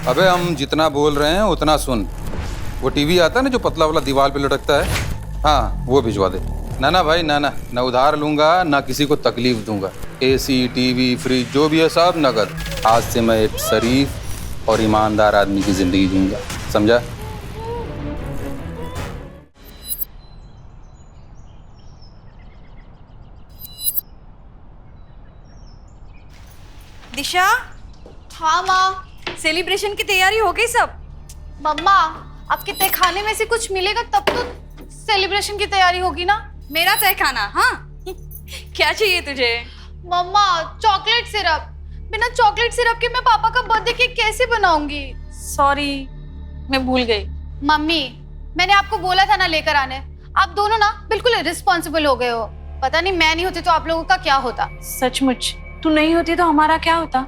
अबे हम जितना बोल रहे हैं उतना सुन। वो टीवी आता है ना जो पतला वाला दीवार पे लटकता है, हाँ वो भिजवा दे। ना ना भाई, ना ना, ना उधार लूंगा ना किसी को तकलीफ दूंगा। एसी, टीवी, फ्रिज जो भी है सब नगद। आज से मैं एक शरीफ और ईमानदार आदमी की जिंदगी जीऊंगा, समझा? दिशा। हाँ माँ। सेलिब्रेशन की तैयारी हो गई सब? मम्मा, आपके तय खाने में से कुछ मिलेगा तब तो सेलिब्रेशन की तैयारी होगी ना। मेरा तय खाना? हाँ क्या चाहिए तुझे? मम्मा, चॉकलेट सिरप। बिना चॉकलेट सिरप के मैं पापा का बर्थडे केक कैसे बनाऊंगी? सॉरी, मैं भूल गई। मम्मी, मैंने आपको बोला था ना लेकर आने। आप दोनों ना बिल्कुल इर्रिस्पॉन्सिबल हो गए हो। पता नहीं मैं नहीं होती तो आप लोगों का क्या होता। सचमुच तू नहीं होती तो हमारा क्या होता?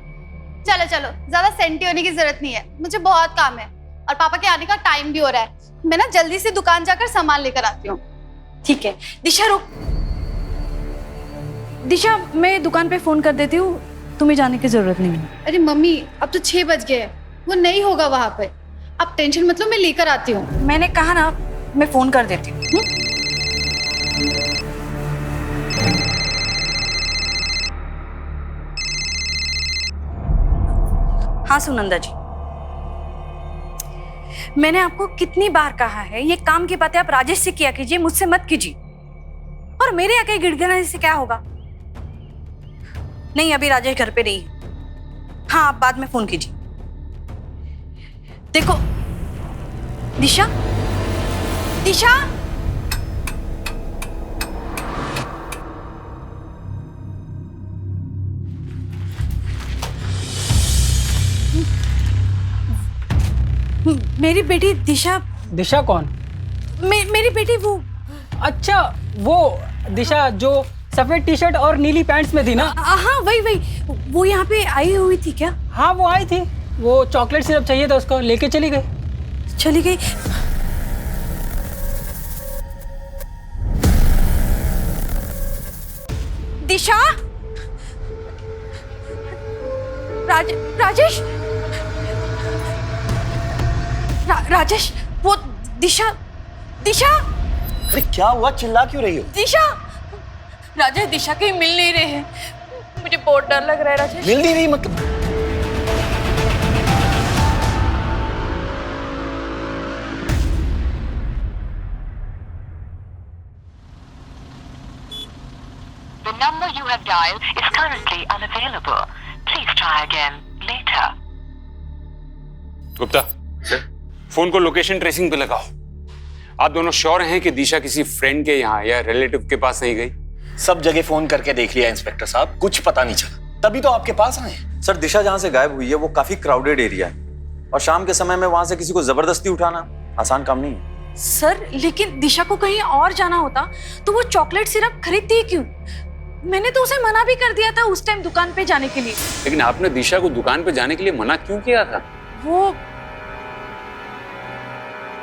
चलो चलो, ज्यादा सेंटी होने की जरूरत नहीं है, मुझे बहुत काम है और पापा के आने का टाइम भी हो रहा है। मैं ना जल्दी से दुकान जाकर सामान लेकर आती हूँ। ठीक है। दिशा रुक। दिशा, मैं दुकान पे फोन कर देती हूँ, तुम्हें जाने की जरूरत नहीं है। अरे मम्मी, अब तो 6 बज गए, वो नहीं होगा वहां पे। आप टेंशन मत लो, मैं लेकर आती हूँ। मैंने कहा ना, मैं फोन कर देती हूँ। हाँ सुनंदा जी, मैंने आपको कितनी बार कहा है ये काम की बातें आप राजेश से किया कीजिए, मुझसे मत कीजिए। और मेरे आके गिड़गिड़ाने से क्या होगा? नहीं, अभी राजेश घर पे नहीं है। हाँ, आप बाद में फोन कीजिए। देखो दिशा, दिशा, मेरी बेटी दिशा। दिशा कौन? मेरी बेटी वो। अच्छा, वो दिशा जो सफेद टी शर्ट और नीली पैंट्स में थी ना? हाँ वही। वो यहाँ पे आई हुई थी क्या? हाँ वो आई थी, वो चॉकलेट सिरप चाहिए था उसको, लेके चली गई। चली गई? दिशा, राजेश, राजेश, वो दिशा। दिशा, अरे क्या हुआ, चिल्ला क्यों रही हो? दिशा, राजेश दिशा कहीं मिल नहीं रहे हैं, मुझे बहुत डर लग रहा है राजेश। मिल नहीं रही मतलब? The number you have dialed is currently unavailable. Please try again later. Gupta, phone को लोकेशन ट्रेसिंग पे लगाओ। आप दोनों श्योर हैं कि दिशा किसी फ्रेंड के यहाँ या रिलेटिव के पास नहीं गई? सब जगह फोन करके देख लिया इंस्पेक्टर साहब, कुछ पता नहीं चला, तभी तो आपके पास आए। सर, दिशा जहाँ से गायब हुई है वो काफी क्राउडेड एरिया है और शाम के समय में वहां से किसी को जबरदस्ती उठाना आसान काम नहीं है। सर, लेकिन दिशा को कहीं और जाना होता तो वो चॉकलेट सिरप खरीदती ही क्यों? मैंने तो उसे मना भी कर दिया था उस टाइम दुकान पे जाने के लिए। लेकिन आपने दिशा को दुकान पे जाने के लिए मना क्यों किया था? वो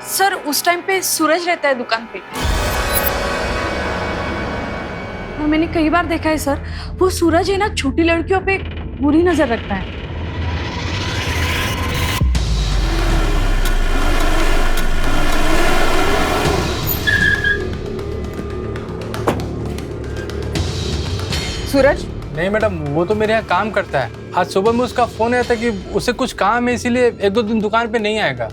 सर, उस टाइम पे सूरज रहता है दुकान पे और मैंने कई बार देखा है सर, वो सूरज है ना छोटी लड़कियों पे बुरी नजर रखता है। सूरज? नहीं मैडम, वो तो मेरे यहाँ काम करता है। आज सुबह में उसका फोन आया था कि उसे कुछ काम है, इसीलिए 1-2 दिन दुकान पे नहीं आएगा।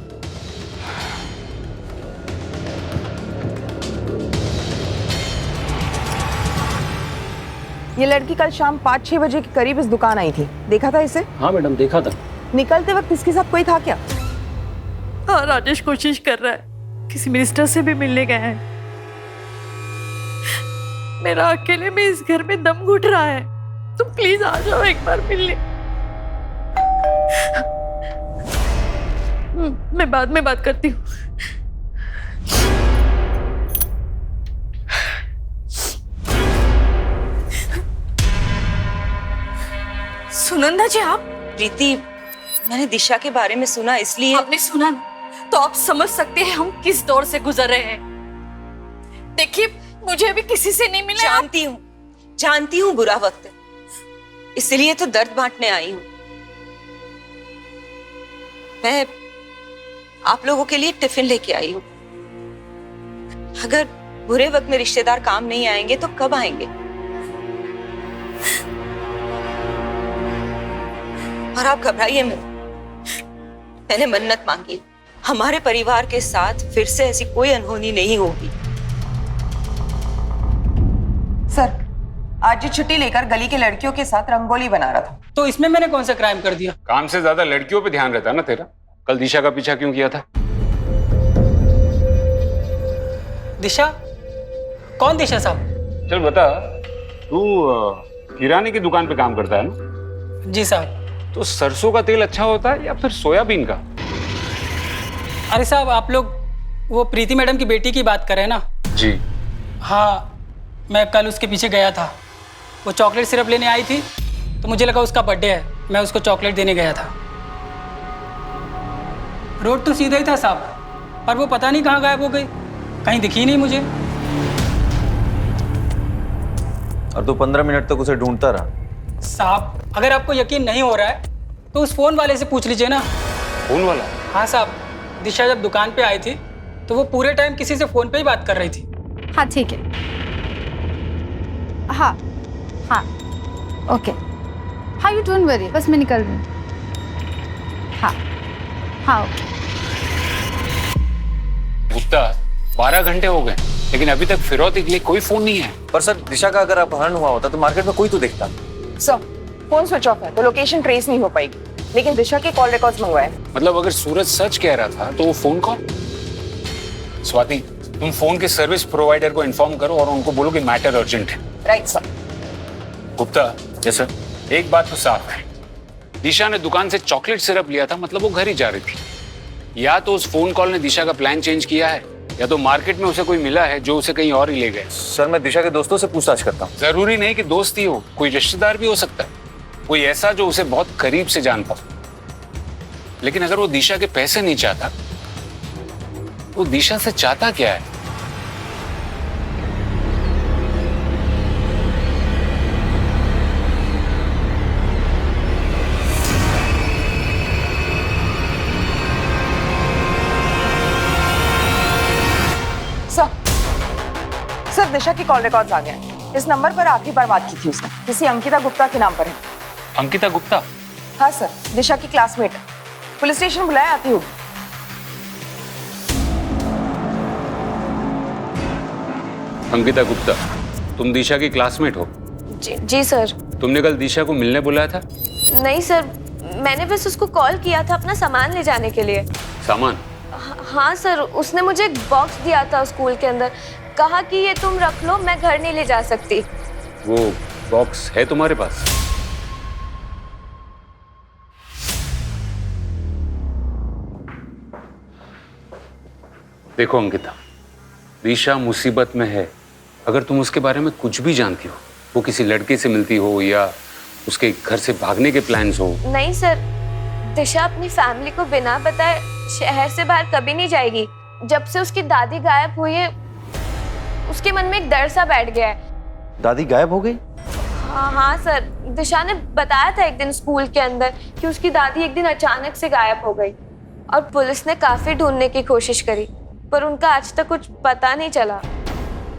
ये लड़की कल शाम 5-6 बजे के करीब इस दुकान आई थी, देखा था इसे? हाँ मैडम, देखा था। निकलते वक्त इसके साथ कोई था क्या? हाँ, राजेश कोशिश कर रहा है, किसी मिनिस्टर से भी मिलने गया है। मेरा अकेले में इस घर में दम घुट रहा है, तुम प्लीज आ जाओ एक बार मिलने। मैं बाद में बात करती हूँ। सुनंदा जी, आप? प्रीति, मैंने दिशा के बारे में सुना, इसलिए। आपने सुना तो आप समझ सकते हैं हम किस दौर से गुजर रहे हैं। देखिए, मुझे अभी किसी से नहीं मिला। जानती हूँ बुरा वक्त है, इसलिए तो दर्द बांटने आई हूँ। मैं आप लोगों के लिए टिफिन लेके आई हूँ। अगर बुरे वक्त में रिश्तेदार काम नहीं आएंगे तो कब आएंगे? और आप घबराइए मत, मैंने मन्नत मांगी, हमारे परिवार के साथ फिर से ऐसी कोई अनहोनी नहीं होगी। सर, आज ये छुट्टी लेकर गली के लड़कियों के साथ रंगोली बना रहा था। तो इसमें मैंने कौन सा क्राइम कर दिया? काम से ज्यादा लड़कियों पे ध्यान रहता ना तेरा। कल दिशा का पीछा क्यों किया था? दिशा? कौन दिशा साहब? चल बता, तू किराने की दुकान पे काम करता है ना? जी साहब। तो सरसों का तेल अच्छा होता है या फिर सोयाबीन का? अरे साहब, आप लोग वो प्रीति मैडम की बेटी की बात कर रहे हैं ना? जी हाँ, मैं कल उसके पीछे गया था। वो चॉकलेट सिरप लेने आई थी तो मुझे लगा उसका बर्थडे है, मैं उसको चॉकलेट देने गया था। रोड तो सीधा ही था साहब, पर वो पता नहीं कहाँ गायब हो गई, कहीं दिखी नहीं मुझे। और तू 15 मिनट तक उसे ढूंढता रहा? साहब, अगर आपको यकीन नहीं हो रहा है तो उस फोन वाले से पूछ लीजिए ना। फोन वाला? हाँ साहब, दिशा जब दुकान पे आई थी तो वो पूरे टाइम किसी से फोन पे ही बात कर रही थी। हाँ ठीक है, हाँ हाँ ओके, हाँ यू डोंट वरी, बस मैं निकल रही हूँ। हाँ हाँ ओके। गुप्ता, 12 घंटे हो गए लेकिन अभी तक फिरौती के लिए कोई फोन नहीं है। पर सर, दिशा का अगर अपहरण हुआ होता तो मार्केट में कोई तो दिखता। सर, फोन स्विच ऑफ है तो लोकेशन ट्रेस नहीं हो पाएगी, लेकिन दिशा के कॉल रिकॉर्ड्स मंगवाए। मतलब अगर सूरज सच कह रहा था तो वो फोन कॉल? स्वाति, तुम फोन के सर्विस प्रोवाइडर को इन्फॉर्म करो और उनको बोलो कि मैटर अर्जेंट है। Right sir. Gupta, yes sir. एक बात तो साफ है, दिशा ने दुकान से चॉकलेट सिरप लिया था, मतलब वो घर ही जा रही थी। या तो उस फोन कॉल ने दिशा का प्लान चेंज किया है, या तो मार्केट में उसे कोई मिला है जो उसे कहीं और ही ले गए। सर, मैं दिशा के दोस्तों से पूछताछ करता हूँ। जरूरी नहीं कि दोस्त ही हो, कोई रिश्तेदार भी हो सकता है, कोई ऐसा जो उसे बहुत करीब से जान पाओ। लेकिन अगर वो दिशा के पैसे नहीं चाहता, वो दिशा से चाहता क्या है? सर, दिशा की कॉल रिकॉर्ड्स आ गए। इस नंबर पर आखिरी बार बात की थी उसने, किसी अंकिता गुप्ता के नाम पर है। अंकिता गुप्ता? हाँ सर, दिशा की क्लासमेट है। पुलिस स्टेशन बुलाया, आती होगी। अंकिता गुप्ता, तुम दिशा की क्लासमेट हो? जी सर। तुमने कल दिशा को मिलने बुलाया था? नहीं सर, मैंने बस उसको कॉल किया था अपना सामान ले जाने के लिए। सामान? हाँ सर, उसने मुझे एक बॉक्स दिया था स्कूल के अंदर, कहा कि ये तुम रख लो, मैं घर नहीं ले जा सकती। वो बॉक्स है तुम्हारे पास? देखो अंकिता, दिशा मुसीबत में है। अगर तुम उसके बारे में कुछ भी जानती हो, वो किसी लड़के से मिलती हो या उसके घर से भागने के प्लान्स हो। नहीं सर, दिशा अपनी फैमिली को बिना बताए शहर से बाहर कभी नहीं जाएगी। जब से उसकी दादी गायब हुई है, उसके मन में एक डर सा बैठ गया है। दादी गायब हो गई? हाँ सर, दिशा ने बताया था एक दिन स्कूल के अंदर कि उसकी दादी एक दिन अचानक से गायब हो गई, और पुलिस ने काफी ढूंढने की कोशिश करी, पर उनका आज तक कुछ पता नहीं चला।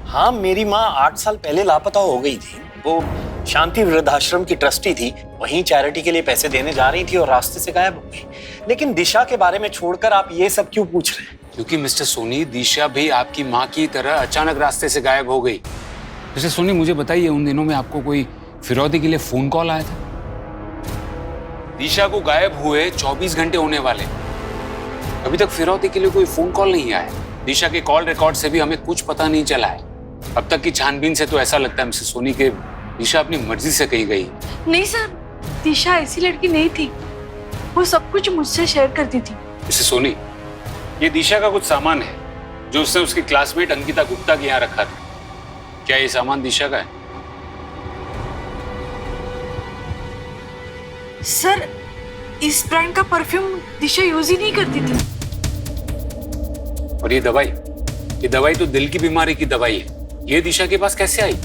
हाँ, मेरी माँ 8 साल पहले लापता हो गई थी। वो शांति वृद्धाश्रम की ट्रस्टी थी, वहीं चैरिटी के लिए पैसे देने जा रही थी और रास्ते से गायब हो गई। लेकिन दिशा के बारे में छोड़कर आप ये सब क्यों पूछ रहे हैं? क्योंकि मिस्टर सोनी, दिशा भी आपकी माँ की तरह अचानक रास्ते से गायब हो गई। मिस्टर सोनी, मुझे बताइए, उन दिनों में आपको कोई फिरौती के लिए फोन कॉल आया था? दिशा को गायब हुए 24 घंटे होने वाले, अभी तक फिरौती के लिए कोई फोन कॉल नहीं आया। दिशा के कॉल रिकॉर्ड से भी हमें कुछ पता नहीं चला है। अब तक की छानबीन से तो ऐसा लगता है मिस्टर सोनी के दिशा अपनी मर्जी से कहीं गई। नहीं सर, दिशा ऐसी लड़की नहीं थी, वो सब कुछ मुझसे शेयर करती थी। मिस्टर सोनी, ये दिशा का कुछ सामान है जो उसने उसकी क्लासमेट अंकिता गुप्ता के यहाँ रखा था। क्या ये सामान दिशा का है? सर, इस ब्रांड का परफ्यूम दिशा यूज ही नहीं करती थी। और ये दवाई तो दिल की बीमारी की दवाई है, ये दिशा के पास कैसे आई?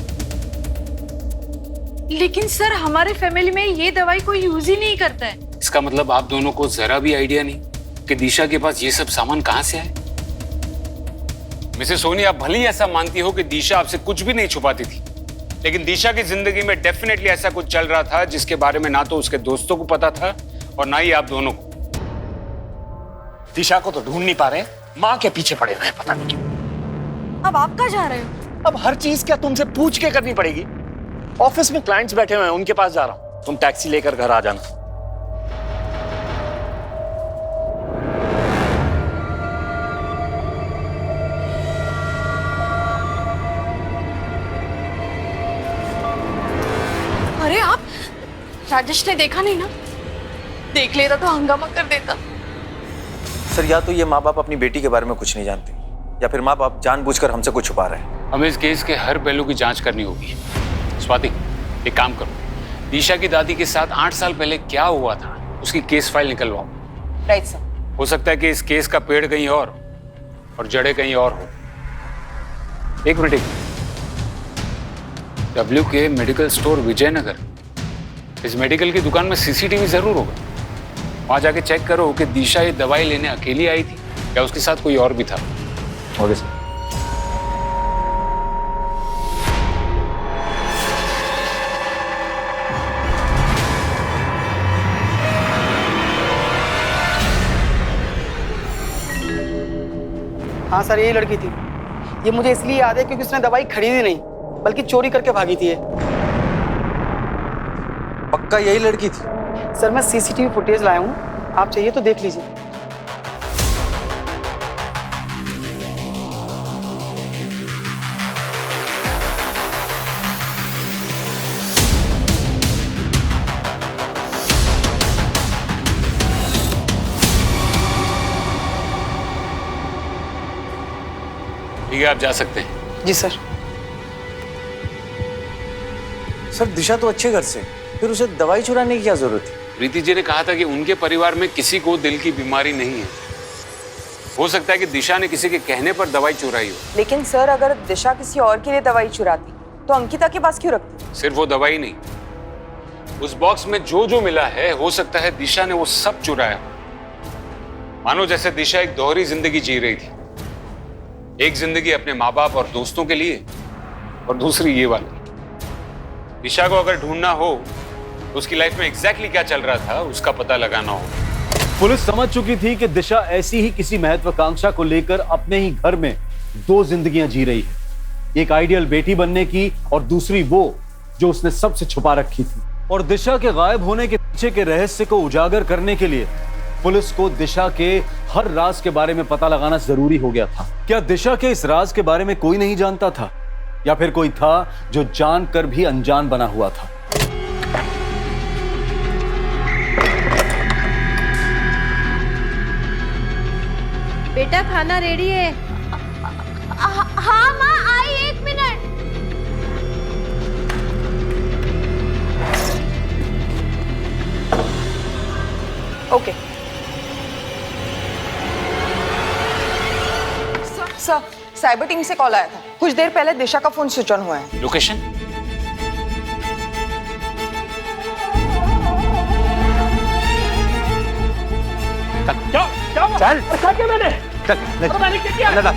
लेकिन सर, हमारे फैमिली में ये दवाई कोई यूज ही नहीं करता है। इसका मतलब आप दोनों को जरा भी आइडिया नहीं कि दिशा के पास ये सब सामान कहां से आए? मिसेस सोनी, आप भले ही ऐसा मानती हो कि दिशा आपसे कुछ भी नहीं छुपाती थी, लेकिन दिशा की जिंदगी में डेफिनेटली ऐसा कुछ चल रहा था जिसके बारे में ना तो उसके दोस्तों को पता था और ना ही आप दोनों को। दिशा को तो ढूंढ नहीं पा रहे, माँ के पीछे पड़े हुए हैं, पता नहीं क्यों। अब आप कहाँ जा रहे हो? अब हर चीज क्या तुमसे पूछ के करनी पड़ेगी? ऑफिस में क्लाइंट्स बैठे हुए हैं, उनके पास जा रहा हूं, तुम टैक्सी लेकर घर आ जाना। अरे आप, राजेश ने देखा नहीं ना? देख लेता तो हंगामा कर देता। सर, या तो ये माँ बाप अपनी बेटी के बारे में कुछ नहीं जानते, या फिर माँ बाप जानबूझकर हमसे कुछ छुपा रहे हैं। हमें इस केस के हर पहलू की जांच करनी होगी। स्वाति, एक काम करो, दिशा की दादी के साथ 8 साल पहले क्या हुआ था उसकी केस फाइल निकलवाओ। Right sir. हो सकता है कि इस केस का पेड़ कहीं और जड़ें कहीं और हो। एक मिनट, डब्ल्यू के मेडिकल स्टोर विजयनगर, इस मेडिकल की दुकान में सीसीटीवी जरूर होगा। वहां जाके चेक करो कि दिशा ये दवाई लेने अकेली आई थी या उसके साथ कोई और भी था। Okay sir. हाँ सर, यही लड़की थी। ये मुझे इसलिए याद है क्योंकि उसने दवाई खरीदी नहीं बल्कि चोरी करके भागी थी ये। पक्का यही लड़की थी? सर, मैं सीसीटीवी फुटेज लाया हूँ, आप चाहिए तो देख लीजिए। ठीक है, आप जा सकते हैं। जी सर। सर, दिशा तो अच्छे घर से, फिर उसे दवाई चुराने की क्या जरूरत थी? प्रीति जी ने कहा था कि उनके परिवार में किसी को दिल की बीमारी नहीं है। हो सकता है कि दिशा ने किसी के कहने पर दवाई चुराई हो। लेकिन सर, अगर दिशा किसी और के लिए दवाई चुराती तो अंकिता के पास क्यों रखती? सिर्फ वो दवाई नहीं, उस बॉक्स में जो जो मिला है हो सकता है दिशा ने वो सब चुराया। मानो जैसे दिशा एक दोहरी जिंदगी जी रही थी, एक जिंदगी अपने माँ बाप और दोस्तों के लिए और दूसरी ये वाली। दिशा को अगर ढूंढना हो तो उसकी लाइफ में एग्जैक्टली क्या चल रहा था उसका पता लगाना हो। पुलिस समझ चुकी थी कि दिशा ऐसी ही किसी महत्वाकांक्षा को लेकर अपने ही घर में 2 जिंदगियां जी रही है, एक आइडियल बेटी बनने की और दूसरी वो जो उसने सबसे छुपा रखी थी। और दिशा के गायब होने के पीछे के रहस्य को उजागर करने के लिए पुलिस को दिशा के हर राज के बारे में पता लगाना जरूरी हो गया था। क्या दिशा के इस राज के बारे में कोई नहीं जानता था, या फिर कोई था जो जानकर भी अनजान बना हुआ था? बेटा, खाना रेडी है। हाँ माँ, आई 1 minute. Okay sir, cyber team से कॉल आया था। कुछ देर पहले दिशा का फोन स्विच ऑन हुआ है। लोकेशन? चल, क्या मैंने? मैंने क्या किया?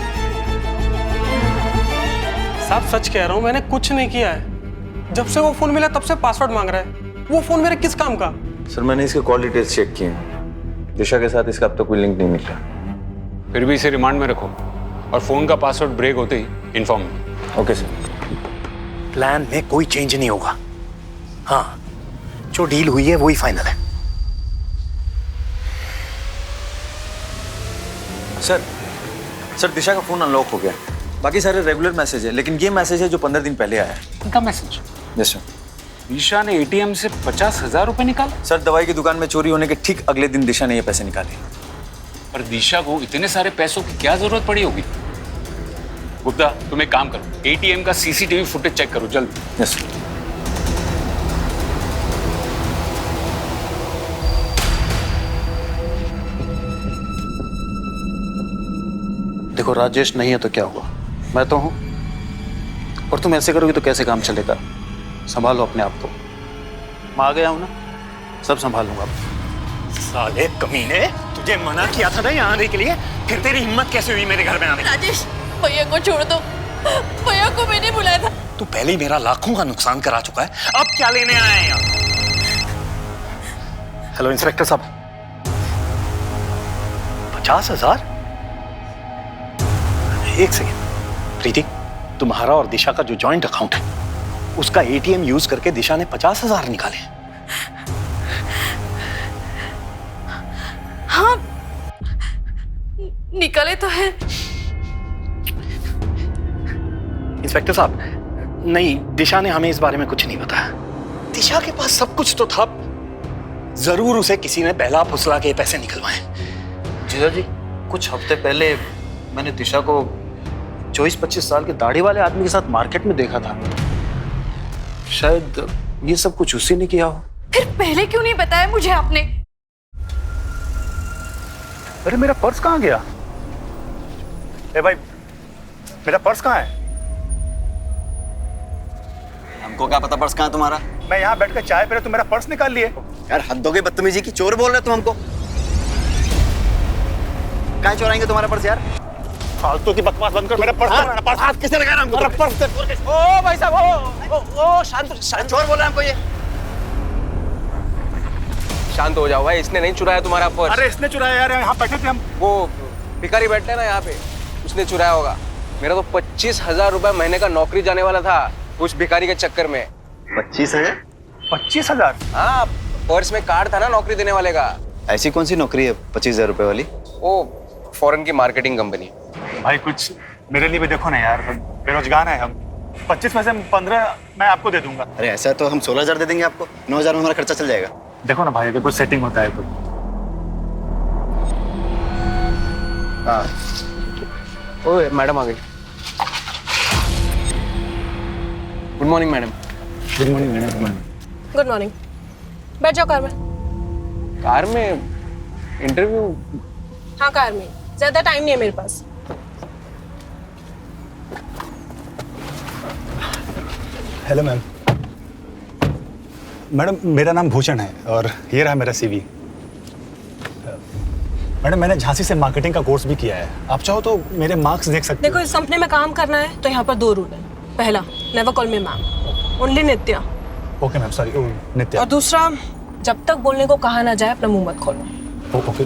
साहब सच कह रहा हूँ, मैंने कुछ नहीं किया है। जब से वो फोन मिला तब से पासवर्ड मांग रहा है। वो फोन मेरे किस काम का? सर, मैंने इसके कॉल डिटेल्स चेक किए हैं, दिशा के साथ इसका अब तक कोई लिंक नहीं मिला। फिर भी इसे रिमांड में रखो और फोन का पासवर्ड ब्रेक होते ही इन्फॉर्म। Okay sir. प्लान में कोई चेंज नहीं होगा। हाँ, जो डील हुई है वही फाइनल है। सर, दिशा का फोन अनलॉक हो गया, बाकी सारे रेगुलर मैसेज है, लेकिन ये मैसेज है जो 15 दिन पहले आया है। उनका मैसेज? Yes sir. दिशा ने एटीएम से 50,000 रुपए निकाले? सर, दवाई की दुकान में चोरी होने के ठीक अगले दिन दिशा ने ये पैसे निकाले। पर दिशा को इतने सारे पैसों की क्या जरूरत पड़ी होगी? गुप्ता, तुम एक काम करो, एटीएम का सीसीटीवी फुटेज चेक करो जल्द। Yes sir. देखो, राजेश नहीं है तो क्या हुआ, मैं तो हूं। और तुम ऐसे करोगे तो कैसे काम चलेगा? संभालो अपने आप को। मैं आ गया हूं ना, सब संभाल लूंगा। साले कमीने, तुझे मना किया था ना यहाँ आने के लिए, फिर तेरी हिम्मत कैसे हुई मेरे घर में आने की? राजेश, भैया को छोड़ दो, भैया को मैंने बुलाया था। तू पहले ही मेरा लाखों का नुकसान करा चुका है, अब क्या लेने आया है यहाँ? हेलो इंस्पेक्टर साहब, 50,000? एक सेकेंड प्रीति, तुम्हारा और दिशा का जो जॉइंट अकाउंट है उसका एटीएम यूज करके दिशा ने 50,000 निकाले। हाँ, निकाले तो है। इंस्पेक्टर साहब, नहीं, दिशा ने हमें इस बारे में कुछ नहीं बताया। दिशा के पास सब कुछ तो था, जरूर उसे किसी ने पहला फुसला के पैसे निकलवाए। जीजा जी, कुछ हफ्ते पहले मैंने दिशा को 24-25 साल के दाढ़ी वाले आदमी के साथ मार्केट में देखा था। शायद ये सब कुछ उसी ने किया हो। फिर पहले क्यों नहीं बताया मुझे आपने? अरे मेरा पर्स कहाँ गया? ए भाई, मेरा पर्स कहाँ है? हमको क्या पता पर्स कहाँ है तुम्हारा? मैं यहाँ बैठकर चाय पी रहा, तुम मेरा पर्स निकाल लिए। यार हद हो गई बदतमीजी की, चोर बोल रहे तुम हमको। कहाँ चुराएंगे तुम्हारा पर्स यार? फालतू की बकवास बंद कर, मेरा पर्स दो, पर्स हाथ किसने लगाया हमको? मेरा पर्स दे। ओ भाई साहब, ओ शांत चोर बोल रहा है हमको ये। शांत हो जाओ भाई, इसने नहीं चुराया तुम्हारा पर्स। अरे इसने चुराया यार, यहाँ बैठे थे हम। वो भिखारी बैठते हैं ना यहाँ पे, उसने चुराया होगा। मेरा तो 25,000 रुपए महीने का नौकरी जाने वाला था उस भिखारी के चक्कर में। 25,000? 25,000? हाँ, पर्स में कार्ड था ना नौकरी देने वाले का। ऐसी कौन सी नौकरी है 25,000 रुपए वाली? वो फॉरेन की मार्केटिंग कंपनी। भाई कुछ मेरे लिए भी देखो ना यार, बेरोजगार है हम। 25 में से 15 मैं आपको दे दूंगा। अरे ऐसा तो हम 16,000 दे देंगे आपको, 9,000 में हमारा खर्चा चल जाएगा। देखो ना भाई, अगर कुछ सेटिंग होता है तो। हाँ, ओए मैडम आ गई। Good morning madam. Good morning madam. Good morning. बैठ जाओ कार में। कार में इंटरव्यू? हाँ कार में, ज्यादा टाइम नहीं है मेरे पास। Hello ma'am. मैडम मेरा नाम भूषण है और ये रहा मेरा सीवी। मैडम मैंने झांसी से मार्केटिंग का कोर्स भी किया है, आप चाहो तो मेरे मार्क्स देख सकते देखो, इस कंपनी में काम करना है तो यहाँ पर 2 रूल है। पहला, never call me ma'am, only Nitya. Okay ma'am, sorry Nitya. और दूसरा, जब तक बोलने को कहा ना जाए अपना मुंह मत खोलो। ओके।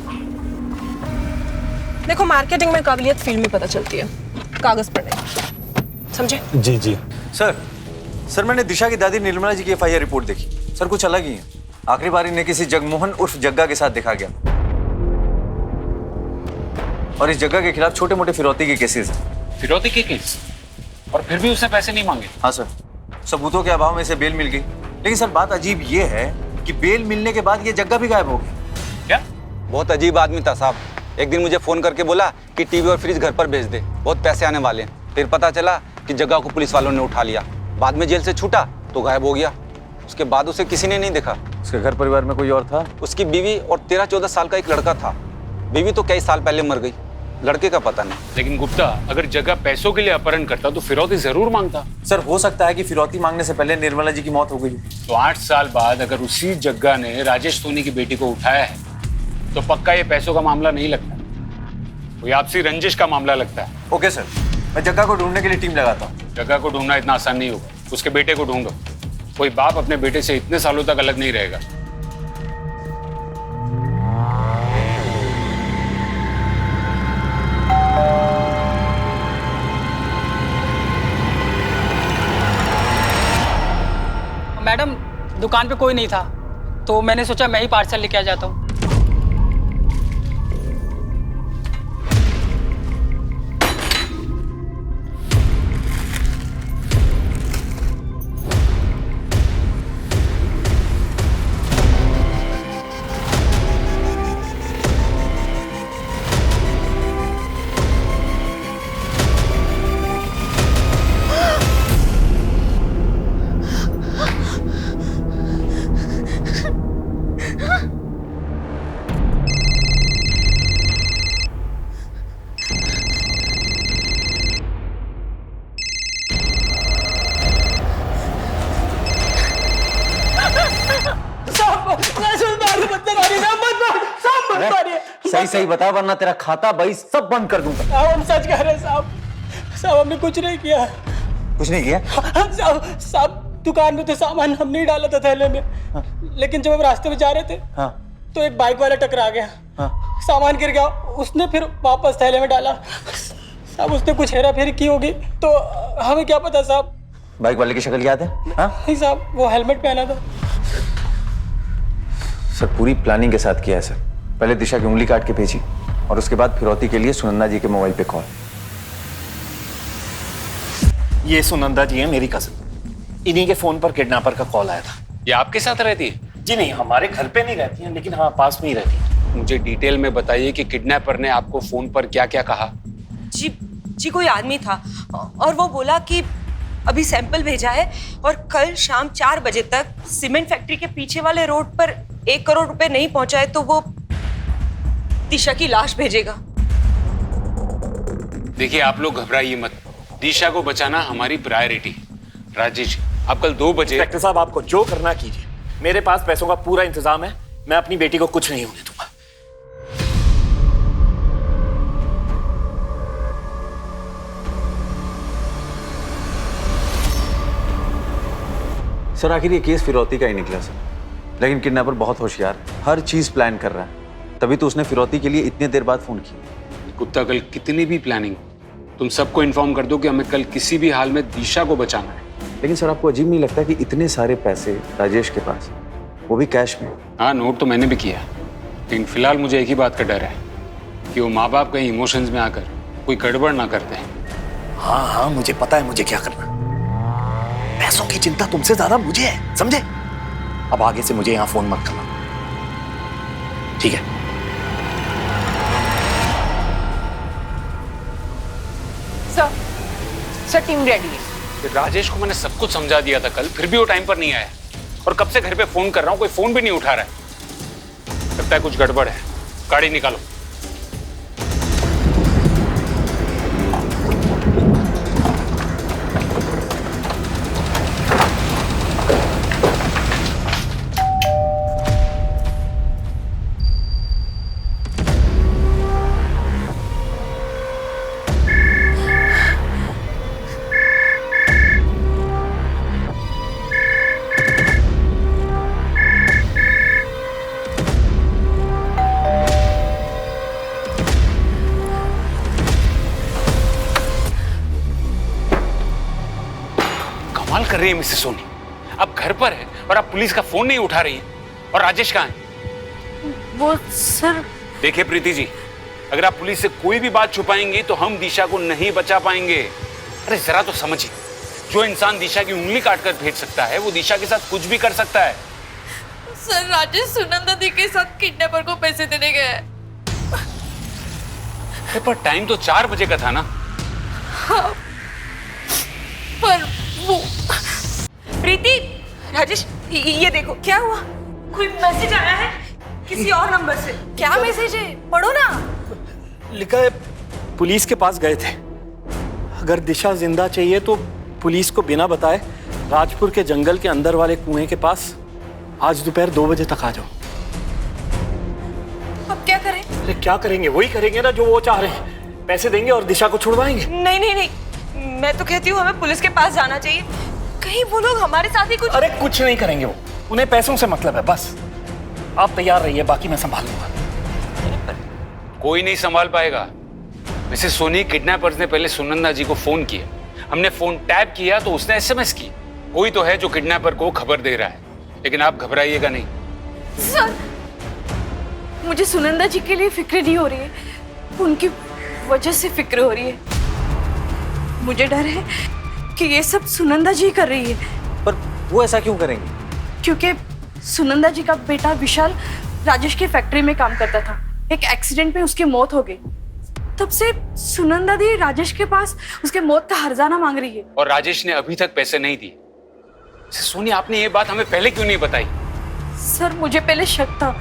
देखो, मार्केटिंग में काबिलियत फील्ड में पता चलती है, कागज पर नहीं, समझे? जी जी। सर मैंने दिशा की दादी निर्मला जी की FIR रिपोर्ट देखी। सर कुछ अलग ही है। आखिरी बार इन्हें किसी जगमोहन उर्फ जग्गा के साथ देखा गया और इस जगह के खिलाफ छोटे मोटे फिरौती के केसेस हैं। फिरौती के केस? और फिर भी उसने पैसे नहीं मांगे? हाँ सर, सबूतों के अभाव में इसे बेल मिल गई। लेकिन सर बात अजीब ये है कि बेल मिलने के बाद ये जग्गा भी गायब हो गई। क्या? बहुत अजीब आदमी था साहब। एक दिन मुझे फोन करके बोला कि टीवी और फ्रिज घर पर भेज दे, बहुत पैसे आने वाले हैं। फिर पता चला कि जगह को पुलिस वालों ने उठा लिया। बाद में जेल से छूटा तो गायब हो गया। उसके बाद उसे किसी ने नहीं देखा। उसके घर परिवार में कोई और था? उसकी बीवी और 13-14 साल का एक लड़का था। बीवी तो कई साल पहले मर गई, लड़के का पता नहीं। लेकिन गुप्ता, अगर जगह पैसों के लिए अपहरण करता तो फिरौती जरूर मांगता। सर हो सकता है कि फिरौती मांगने से पहले निर्मला जी की मौत हो गई। तो 8 साल बाद अगर उसी जग्गा ने राजेश सोनी की बेटी को उठाया है तो पक्का ये पैसों का मामला नहीं लगता, कोई आपसी रंजिश का मामला लगता है। ओके सर, मैं जग्गा को ढूंढने के लिए टीम लगाता हूँ। जगह को ढूंढना इतना आसान नहीं होगा, उसके बेटे को ढूंढो। कोई बाप अपने बेटे से इतने सालों तक अलग नहीं रहेगा। मैडम, दुकान पे कोई नहीं था तो मैंने सोचा मैं ही पार्सल लेके आ जाता हूँ। सही सही बता वरना तेरा खाता बही सब बंद कर दूंगा। साहब हम सच कह रहे हैं साहब। साहब हमने कुछ नहीं किया। कुछ नहीं किया? साहब दुकान में तो सामान हम नहीं डाला था थैले में। लेकिन जब हम रास्ते में जा रहे थे तो एक बाइक वाला टकरा गया। सामान गिर गया, उसने फिर वापस थैले में डाला। साहब उसने कुछ हेरा फेरी की होगी तो हमें क्या पता साहब। बाइक वाले की शक्ल याद है? नहीं साहब, वो हेलमेट पहना था। सर पूरी प्लानिंग के साथ किया है सर। पहले दिशा की उंगली काट के भेजी और उसके बाद फिरौती के लिए सुनंदा जी के मोबाइल पे कॉल। ये सुनंदा जी है मेरी कजिन। इन्हीं के फोन पर किडनैपर का कॉल आया था। ये आपके साथ रहती है? जी नहीं, हमारे घर पे नहीं रहती हैं, लेकिन हाँ पास में ही रहती है। मुझे डिटेल में बताइए कि किडनैपर ने आपको फोन पर क्या क्या कहा। जी कोई आदमी था और वो बोला कि अभी सैंपल भेजा है और कल शाम 4 बजे तक सीमेंट फैक्ट्री के पीछे वाले रोड पर 1 करोड़ रुपए नहीं पहुंचाए तो वो दिशा की लाश भेजेगा। देखिए आप लोग घबराइए मत, दिशा को बचाना हमारी प्रायोरिटी। राजेश आप कल 2 बजे। इंस्पेक्टर साहब आपको जो करना कीजिए, मेरे पास पैसों का पूरा इंतजाम है। मैं अपनी बेटी को कुछ नहीं होने दूंगा। सर आखिर ये केस फिरौती का ही निकला सर, लेकिन किडनैपर बहुत होशियार है, हर चीज प्लान कर रहा है। तभी तो उसने फिरौती के लिए इतनी देर बाद फोन किया। गुप्ता कल कितनी भी प्लानिंग तुम सबको इन्फॉर्म कर दो कि हमें कल किसी भी हाल में दिशा को बचाना है। लेकिन सर आपको अजीब नहीं लगता कि इतने सारे पैसे राजेश के पास, वो भी कैश में? हाँ नोट तो मैंने भी किया, लेकिन फिलहाल मुझे एक ही बात का डर है कि वो माँ बाप कहीं इमोशंस में आकर कोई गड़बड़ ना करते हैं। हाँ मुझे पता है मुझे क्या करना। पैसों की चिंता तुमसे ज्यादा मुझे है, समझे? अब आगे से मुझे यहाँ फोन मत करना, ठीक है? सर टीम रेडी है। राजेश को मैंने सब कुछ समझा दिया था कल, फिर भी वो टाइम पर नहीं आया और कब से घर पे फोन कर रहा हूँ, कोई फोन भी नहीं उठा रहा है। लगता है कुछ गड़बड़ है। गाड़ी निकालो। कर रही है मिसेस सोनी, आप घर पर है और आप पुलिस का फोन नहीं उठा रही हैं। और राजेश कहाँ है? वो सर। देखिए प्रीति जी, अगर आप पुलिस से कोई भी बात छुपाएंगी तो हम दिशा को नहीं बचा पाएंगे। अरे जरा तो समझिए, जो इंसान दिशा की उंगली काटकर भेज सकता है वो दिशा के साथ कुछ भी कर सकता है। सर राजेश सुनंदा दी के साथ किडनैपर को पैसे देने गया है। पर टाइम तो 4 बजे का था ना। हाँ, पर वो प्रीति, राजेश ये देखो क्या हुआ, कोई मैसेज आया है किसी और नंबर से। क्या मैसेज है, पढ़ो ना। लिखा है पुलिस के पास गए थे, अगर दिशा जिंदा चाहिए तो पुलिस को बिना बताए राजपुर के जंगल के अंदर वाले कुएं के पास आज दोपहर 2 बजे तक आ जाओ। अब क्या करें? अरे क्या करेंगे, वही करेंगे ना जो वो चाह रहे हैं, पैसे देंगे और दिशा को छुड़वाएंगे। नहीं नहीं नहीं, मैं तो कहती हूँ हमें पुलिस के पास जाना चाहिए, कहीं वो लोग हमारे साथ ही कुछ। अरे कुछ नहीं करेंगे वो, उन्हें पैसों से मतलब है बस। आप तैयार रहिए, बाकी मैं संभाल लूंगा। कोई नहीं संभाल पाएगा। मिसेस सोनी, किडनैपर्स ने पहले सुनंदा जी को फोन किया, हमने फोन टैप किया तो उसने एसएमएस की। कोई तो है जो किडनैपर को खबर दे रहा है, लेकिन आप घबराइएगा नहीं। सर मुझे सुनंदा जी के लिए फिक्र नहीं हो रही है, उनकी वजह से फिक्र हो रही है। मुझे डर है कि ये सब सुनंदा जी कर रही है। पर वो ऐसा क्यों करेंगे? क्योंकि सुनंदा जी का बेटा विशाल राजेश की फैक्ट्री में काम करता था, एक एक्सीडेंट में उसकी मौत हो गई। तब से सुनंदा दी राजेश के पास उसके मौत का हर्जाना मांग रही है। और राजेश ने अभी तक पैसे नहीं दिए। सोनी, आपने ये बात हमें पहले क्यों नहीं बताई? सर मुझे पहले शक था,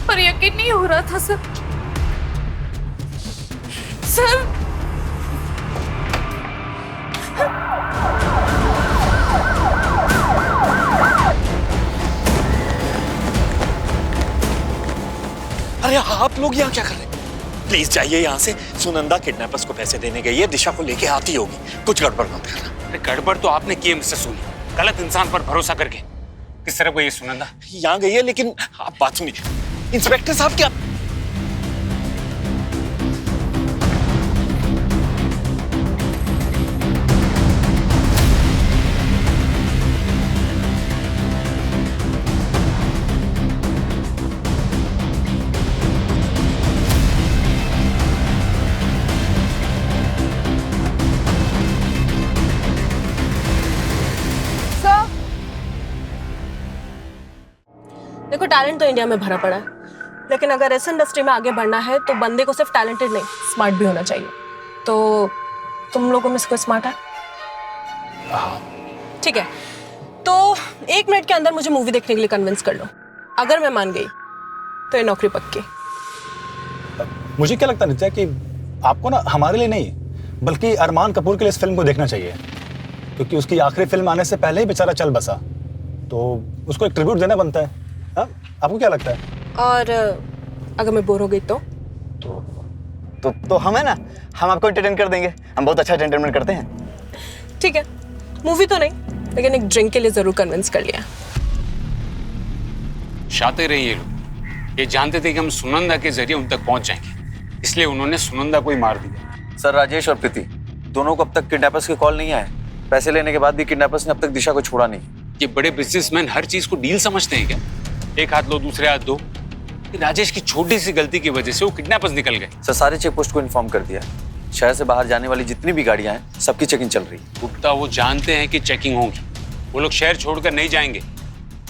पर यकीन नहीं हो रहा था सर। सर अरे आप लोग यहाँ क्या कर रहे हैं? प्लीज जाइए यहाँ से। सुनंदा किडनैपर्स को पैसे देने गई है, दिशा को लेके आती होगी। कुछ गड़बड़ मत करना। अरे गड़बड़ तो आपने की है मिस्टर सोनी, गलत इंसान पर भरोसा करके। किस तरह को ये सुनंदा यहाँ गई है, लेकिन आप बात सुनिए। इंस्पेक्टर साहब क्या देखो, टैलेंट तो इंडिया में भरा पड़ा है, लेकिन अगर इस इंडस्ट्री में आगे बढ़ना है तो बंदे को सिर्फ टैलेंटेड नहीं, स्मार्ट भी होना चाहिए। तो तुम लोगों में से कोई स्मार्ट है? ठीक है, तो 1 मिनट के अंदर मुझे मूवी देखने के लिए कन्विंस कर लो। अगर मैं मान गई तो ये नौकरी पक्की। मुझे क्या लगता है नित्या कि आपको ना हमारे लिए नहीं बल्कि अरमान कपूर के लिए इस फिल्म को देखना चाहिए, क्योंकि उसकी आखिरी फिल्म आने से पहले ही बेचारा चल बसा, तो उसको एक ट्रिब्यूट देना बनता है। हाँ, आपको क्या लगता है? और अगर मैं बोर हो गई तो हम है ना, हम आपको एंटरटेन कर देंगे। हम बहुत अच्छा एंटरटेनमेंट करते हैं। ठीक है, मूवी तो नहीं, लेकिन एक ड्रिंक के लिए जरूर कन्विंस कर लिया। शातिर रही ये लोग, ये जानते थे कि हम सुनंदा के जरिए उन तक पहुंच जाएंगे, इसलिए उन्होंने सुनंदा को ही मार दिया। सर, राजेश और प्रीति दोनों को अब तक किडनैपर्स के कॉल नहीं आए। पैसे लेने के बाद भी किडनैपर्स ने अब तक दिशा को छोड़ा नहीं। ये बड़े बिजनेसमैन हर चीज को डील समझते हैं क्या? एक हाथ लो दूसरे हाथ दो। राजेश की छोटी सी गलती की वजह से वो किडनैपर्स निकल गए। सर, सारे चेक पोस्ट को इन्फॉर्म कर दिया। शहर से बाहर जाने वाली जितनी भी गाड़ियां हैं सबकी चेकिंग चल रही है। गुप्ता, वो जानते हैं कि चेकिंग होगी, वो लोग शहर छोड़कर नहीं जाएंगे।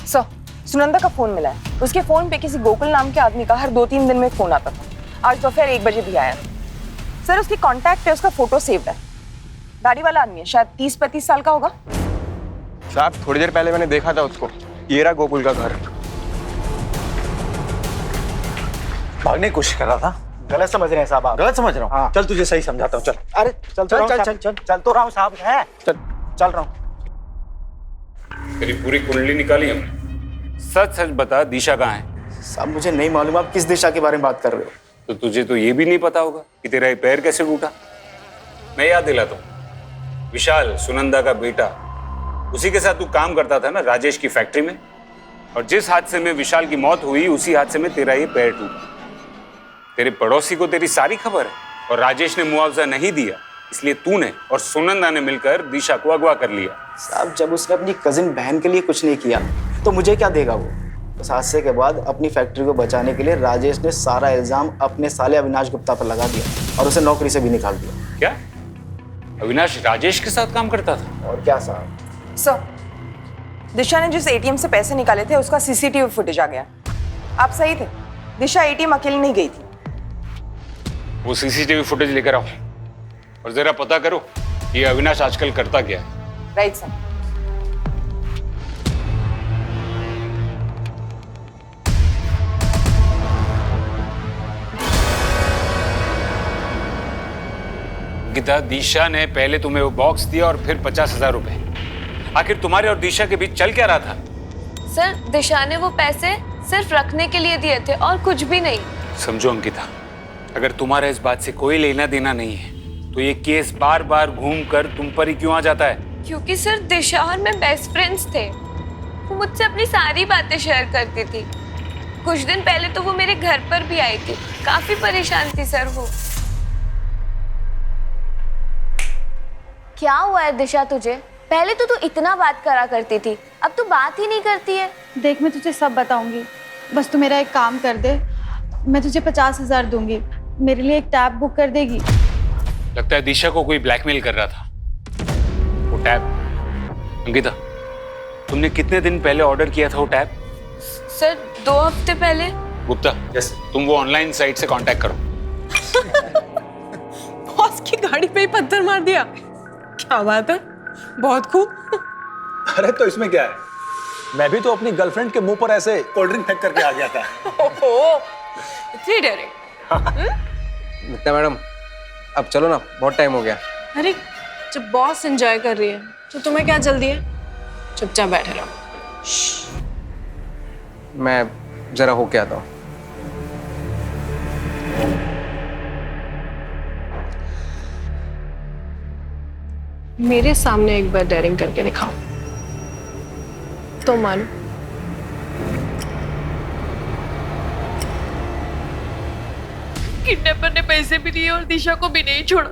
सर, सुनंदा का फोन मिला है। उसके फोन पे किसी गोकुल नाम के आदमी का हर 2-3 दिन में फोन आता था। आज दोपहर 1 बजे भी आया। सर, उसकी कॉन्टैक्ट पे उसका फोटो सेव्ड है। दाढ़ी वाला आदमी है, शायद 30-35 साल का होगा। साहब, थोड़ी देर पहले मैंने देखा था उसको। ये रहा गोकुल का घर। भागने की कोशिश कर रहा था। गलत समझ रहे हैं साहब आप। गलत समझ रहा हूँ? हाँ। चल तुझे सही समझाता हूँ। चल। अरे चल चल तो रहा हूँ साहब। है चल रहा हूँ। तेरी पूरी कुंडली निकाली हमने। सच सच बता, दिशा कहाँ है? साहब, मुझे नहीं मालूम आप किस दिशा के बारे में बात कर रहे हो। तो तुझे तो ये भी नहीं पता होगा कि तेरा ये पैर कैसे टूटा। मैं याद दिलाता हूँ, विशाल सुनंदा का बेटा, उसी के साथ तू काम करता था ना राजेश की फैक्ट्री में, और जिस हादसे में विशाल की मौत हुई उसी हादसे में तेरा ये पैर टूटा। तेरे पड़ोसी को तेरी सारी खबर है, और राजेश ने मुआवजा नहीं दिया, इसलिए तूने और सुनंदा ने मिलकर दिशा को अगवा कर लिया। साहब, जब उसने अपनी कजिन बहन के लिए कुछ नहीं किया तो मुझे क्या देगा वो? उस हादसे के बाद अपनी फैक्ट्री को बचाने के लिए राजेश ने सारा इल्जाम अपने साले अविनाश गुप्ता पर लगा दिया और उसे नौकरी से भी निकाल दिया। क्या अविनाश राजेश के साथ काम करता था? और क्या साहब। सर, दिशा ने जिस एटीएम से पैसे निकाले थे उसका सीसीटीवी फुटेज आ गया। आप सही थे, दिशा एटीएम अकेले नहीं गई थी। वो सीसीटीवी फुटेज लेकर आओ और जरा पता करो ये अविनाश आजकल करता क्या है। Right sir. गीता, दिशा ने पहले तुम्हें वो बॉक्स दिया और फिर 50,000 रुपए। आखिर तुम्हारे और दिशा के बीच चल क्या रहा था? सर, दिशा ने वो पैसे सिर्फ रखने के लिए दिए थे और कुछ भी नहीं। समझो अंकिता, अगर तुम्हारा इस बात से कोई लेना देना नहीं है तो ये केस बार बार घूम कर तुम पर ही क्यों आ जाता है? क्योंकि सर, दिशा और मैं बेस्ट फ्रेंड्स थे। वो मुझसे अपनी सारी बातें शेयर करती थी। कुछ दिन पहले तो वो मेरे घर पर भी आई थी। काफी परेशान थी सर वो। क्या हुआ है दिशा तुझे? पहले तो तू इतना बात करा करती थी, अब तू बात ही नहीं करती है। देख, मैं तुझे सब बताऊंगी, बस तू मेरा एक काम कर दे। मैं तुझे 50,000 दूंगी, मेरे लिए एक टैब बुक कर देगी? लगता है दिशा को कोई ब्लैकमेल कर रहा था। वो टैब, अंकिता, तुमने कितने दिन पहले ऑर्डर किया था वो टैब? सर, 2 हफ्ते पहले। गुप्ता, तुम वो ऑनलाइन साइट से कांटेक्ट करो। बॉस की गाड़ी पे ही पत्थर मार दिया। क्या बात है, बहुत खूब। अरे तो इसमें क्या है, मैं भी तो अपनी गर्लफ्रेंड के मुंह पर ऐसे कोल्ड ड्रिंक फेंक करके आ गया था। ओहो, इतनी डेयरिंग। नित्या मैडम, अब चलो ना, बहुत टाइम हो गया। अरे, जब बॉस एंजॉय कर रही है तो तुम्हें क्या जल्दी है? चुपचाप बैठे रहो। मैं जरा होके आता हूँ। मेरे सामने एक बार डेयरिंग करके दिखाओ तो मानो। किडनैपर ने पैसे भी दिए और दिशा को भी नहीं छोड़ा।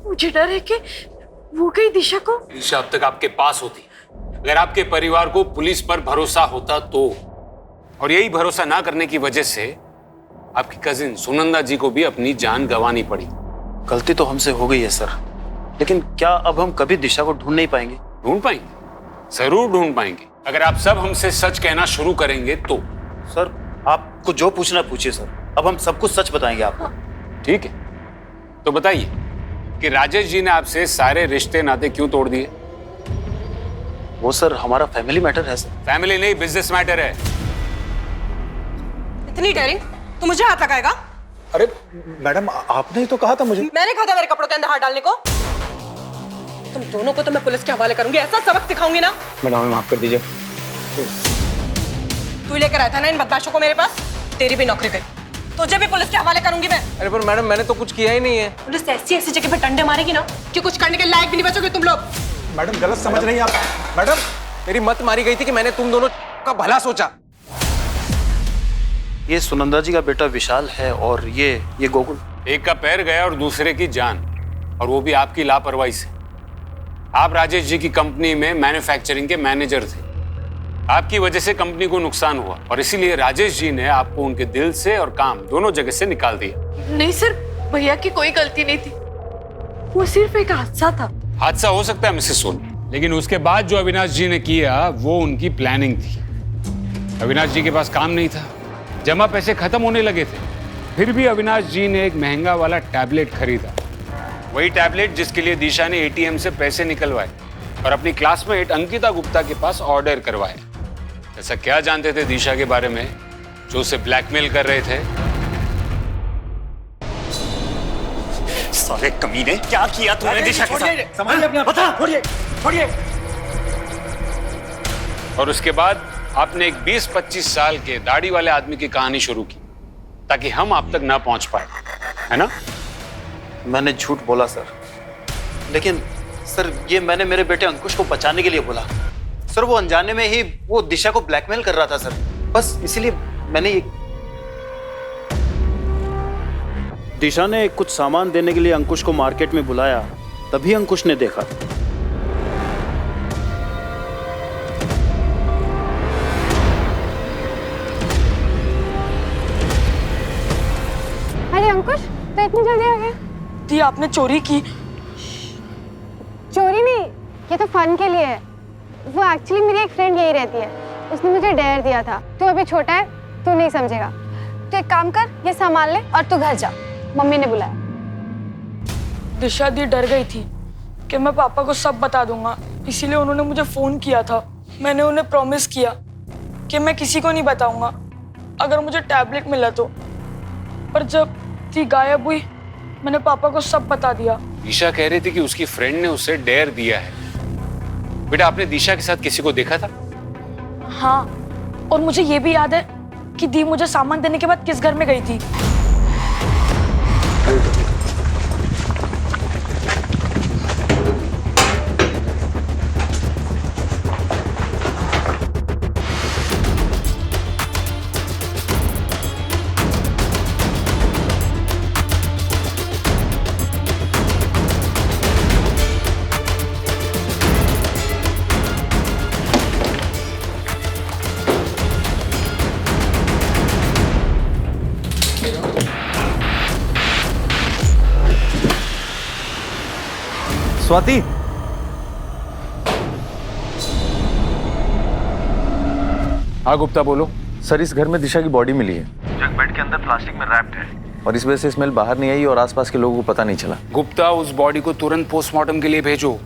मुझे डर है कि वो कहीं दिशा को। दिशा अब तक आपके पास होती, अगर आपके परिवार को पुलिस पर भरोसा होता तो, और यही भरोसा ना करने की वजह से आपकी कजिन सुनंदा जी को भी अपनी जान गंवानी पड़ी। गलती तो हमसे हो गई है सर, लेकिन क्या अब हम कभी दिशा को ढूंढ नहीं पाएंगे? ढूंढ पाएंगे, जरूर ढूंढ पाएंगे, अगर आप सब हमसे सच कहना शुरू करेंगे तो। सर आपको जो पूछना पूछिए सर, अब हम सब कुछ सच बताएंगे आपको। ठीक है, तो बताइए कि राजेश जी ने आपसे सारे रिश्ते नाते क्यों तोड़ दिए? वो सर हमारा फैमिली मैटर है सर। फैमिली नहीं, बिजनेस मैटर है। इतनी डेयरिंग तो मुझे हाथ लगाएगा? अरे मैडम, आपने ही तो कहा था मुझे। मैंने कहा था मेरे कपड़ों के अंदर हाथ डालने को? तुम दोनों को तो मैं पुलिस के हवाले करूंगी, ऐसा सबक सिखाऊंगी ना। मैडम हमें माफ कर दीजिए। तू लेकर आया था ना इन बदमाशों को मेरे पास, तेरी भी नौकरी गई, तुझे भी पुलिस के हवाले करूंगी मैं। अरे पर मैडम मैंने तो कुछ किया ही नहीं है। पुलिस ऐसी ऐसी जगह पे डंडे मारेगी ना कि कुछ करने के लायक भी नहीं बचोगे तुम लोग। मैडम गलत समझ रही हैं आप। मैडम मेरी मत मारी गई थी कि मैंने तुम दोनों का भला सोचा। ये सुनंदा जी का बेटा विशाल है और ये गोकुल। एक का पैर गया और दूसरे की जान, और वो भी आपकी लापरवाही से। आप राजेश जी की कंपनी में मैन्युफैक्चरिंग के मैनेजर थे, आपकी वजह से कंपनी को नुकसान हुआ और इसीलिए राजेश जी ने आपको उनके दिल से और काम दोनों जगह से निकाल दिया। नहीं सर, भैया की कोई गलती नहीं थी, वो सिर्फ एक हादसा था। हादसा हो सकता है मिसेस सोनी, लेकिन उसके बाद जो अविनाश जी ने किया वो उनकी प्लानिंग थी। अविनाश जी के पास काम नहीं था, जमा पैसे खत्म होने लगे थे, फिर भी अविनाश जी ने एक महंगा वाला टैबलेट खरीदा, वही टैबलेट जिसके लिए दिशा ने एटीएम से पैसे निकलवाए और अपनी क्लासमेट अंकिता गुप्ता के पास ऑर्डर करवाए। ऐसा क्या जानते थे दिशा के बारे में जो उसे ब्लैकमेल कर रहे थे? साले कमीने, क्या किया तूने दिशा के साथ? संभालिए अपने आप। बता। छोड़िए। और उसके बाद आपने एक 20-25 साल के दाढ़ी वाले आदमी की कहानी शुरू की ताकि हम आप तक ना पहुंच पाए, है ना? मैंने झूठ बोला सर, लेकिन सर ये मैंने मेरे बेटे अंकुश को बचाने के लिए बोला सर। वो अनजाने में ही वो दिशा को ब्लैकमेल कर रहा था सर, बस इसीलिए मैंने ये। दिशा ने कुछ सामान देने के लिए अंकुश को मार्केट में बुलाया, तभी अंकुश ने देखा। अरे अंकुश, तो इतनी जल्दी आ गया? दी आपने चोरी की? चोरी नहीं, ये तो फन के लिए है। वो एक्चुअली मेरी एक फ्रेंड यही रहती है, उसने मुझे डेयर दिया था। तू अभी छोटा है, तू नहीं समझेगा। तो एक काम कर, ये संभाल ले और तू घर जा, मम्मी ने बुलाया। दिशा दी डर गई थी कि मैं पापा को सब बता दूंगा, इसीलिए उन्होंने मुझे फोन किया था। मैंने उन्हें प्रॉमिस किया कि मैं किसी को नहीं बताऊंगा अगर मुझे टैबलेट मिला तो। पर जब दी गायब हुई, मैंने पापा को सब बता दिया। दिशा कह रही थी कि उसकी फ्रेंड ने उसे डेयर दिया है। बेटा, आपने दिशा के साथ किसी को देखा था? हाँ, और मुझे ये भी याद है कि दी मुझे सामान देने के बाद किस घर में गई थी। स्वाति, हाँ गुप्ता बोलो। सर इस घर में दिशा की बॉडी मिली है, जग बेड के अंदर प्लास्टिक में रैप्ड है, और इस वजह से स्मेल बाहर नहीं आई और आसपास के लोगों को पता नहीं चला। गुप्ता, उस बॉडी को तुरंत पोस्टमार्टम के लिए भेजो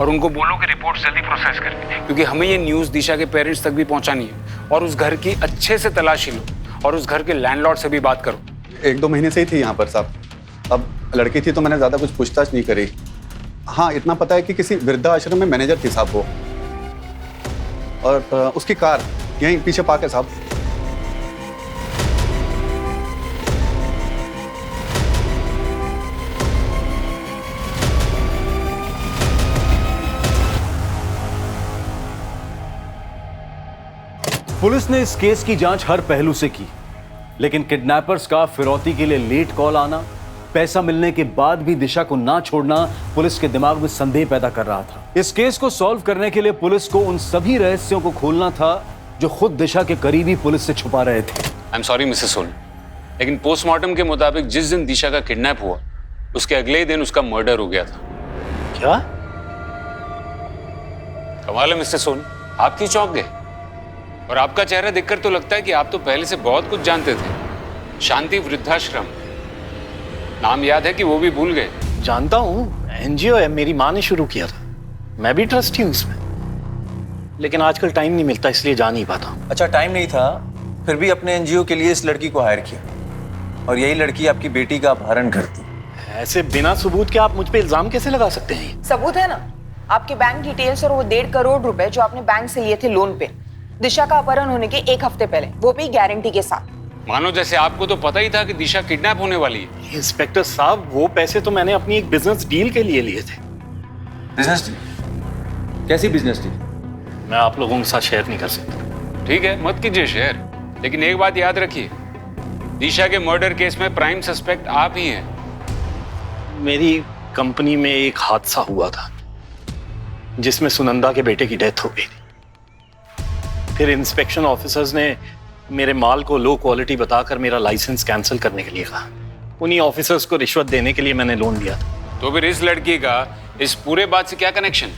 और उनको बोलो कि रिपोर्ट जल्दी प्रोसेस करके, क्योंकि हमें ये न्यूज़ दिशा के पेरेंट्स तक भी पहुंचानी है। और उस घर की अच्छे से तलाशी लो और उस घर के लैंडलॉर्ड से भी बात करो। 1-2 महीने से ही थी यहाँ पर साहब। अब लड़की थी तो मैंने ज़्यादा कुछ पूछताछ नहीं करी। हाँ, इतना पता है कि किसी वृद्धाश्रम में मैनेजर थी साहब वो, और उसकी कार यहीं पीछे पार्क है साहब। पुलिस ने इस केस की जांच हर पहलू से की, लेकिन किडनैपर्स का फिरौती के लिए लेट कॉल आना, पैसा मिलने के बाद भी दिशा को ना छोड़ना पुलिस के दिमाग में संदेह पैदा कर रहा था। इस केस को सॉल्व करने के लिए पुलिस को उन सभी रहस्यों को खोलना था जो खुद दिशा के करीबी पुलिस से छुपा रहे थे। I am sorry missus Soni, लेकिन पोस्टमार्टम के मुताबिक जिस दिन दिशा का किडनैप हुआ उसके अगले ही दिन उसका मर्डर हो गया था। क्या? कमाल है मिस्टर सोनी, आप क्यों चौंक गए? और आपका चेहरा देखकर तो लगता है कि आप तो पहले से बहुत कुछ जानते थे। शांति वृद्धाश्रम, नाम याद है कि वो भी भूल गए? जानता हूँ, एनजीओ है, मेरी माँ ने शुरू किया था, मैं भी ट्रस्टी हूँ इसमें, लेकिन आजकल टाइम नहीं मिलता इसलिए जा नहीं पाता। अच्छा, टाइम नहीं था, फिर भी अपने एनजीओ के लिए इस लड़की को हायर किया, और यही लड़की आपकी बेटी का अपहरण करती। ऐसे बिना सबूत के आप मुझ पे इल्जाम कैसे लगा सकते हैं? सबूत है ना, आपके बैंक डिटेल्स और वो 1.5 करोड़ रुपए जो आपने बैंक से लिए थे लोन पे, दिशा का अपहरण होने के 1 हफ्ते पहले, वो भी गारंटी के साथ। मानो जैसे आपको तो पता ही था कि दिशा किडनैप होने वाली है। इंस्पेक्टर साहब, वो पैसे तो मैंने अपनी एक बिजनेस डील के लिए लिए थे। Business deal? कैसी बिजनेस डील? मैं आप लोगों के साथ शेयर नहीं कर सकता। ठीक है, मत कीजिए शेयर, लेकिन एक बात याद रखिए, दिशा के मर्डर केस में प्राइम सस्पेक्ट आप ही हैं। मेरी कंपनी में एक हादसा हुआ था जिसमें सुनंदा के बेटे की डेथ हो गई थी। फिर इंस्पेक्शन ऑफिसर्स ने मेरे माल को लो क्वालिटी बताकर मेरा लाइसेंस कैंसिल करने के लिए कहा। उन्हीं ऑफिसर्स को रिश्वत देने के लिए मैंने लोन लिया था। तो फिर इस लड़की का इस पूरे बात से क्या कनेक्शन?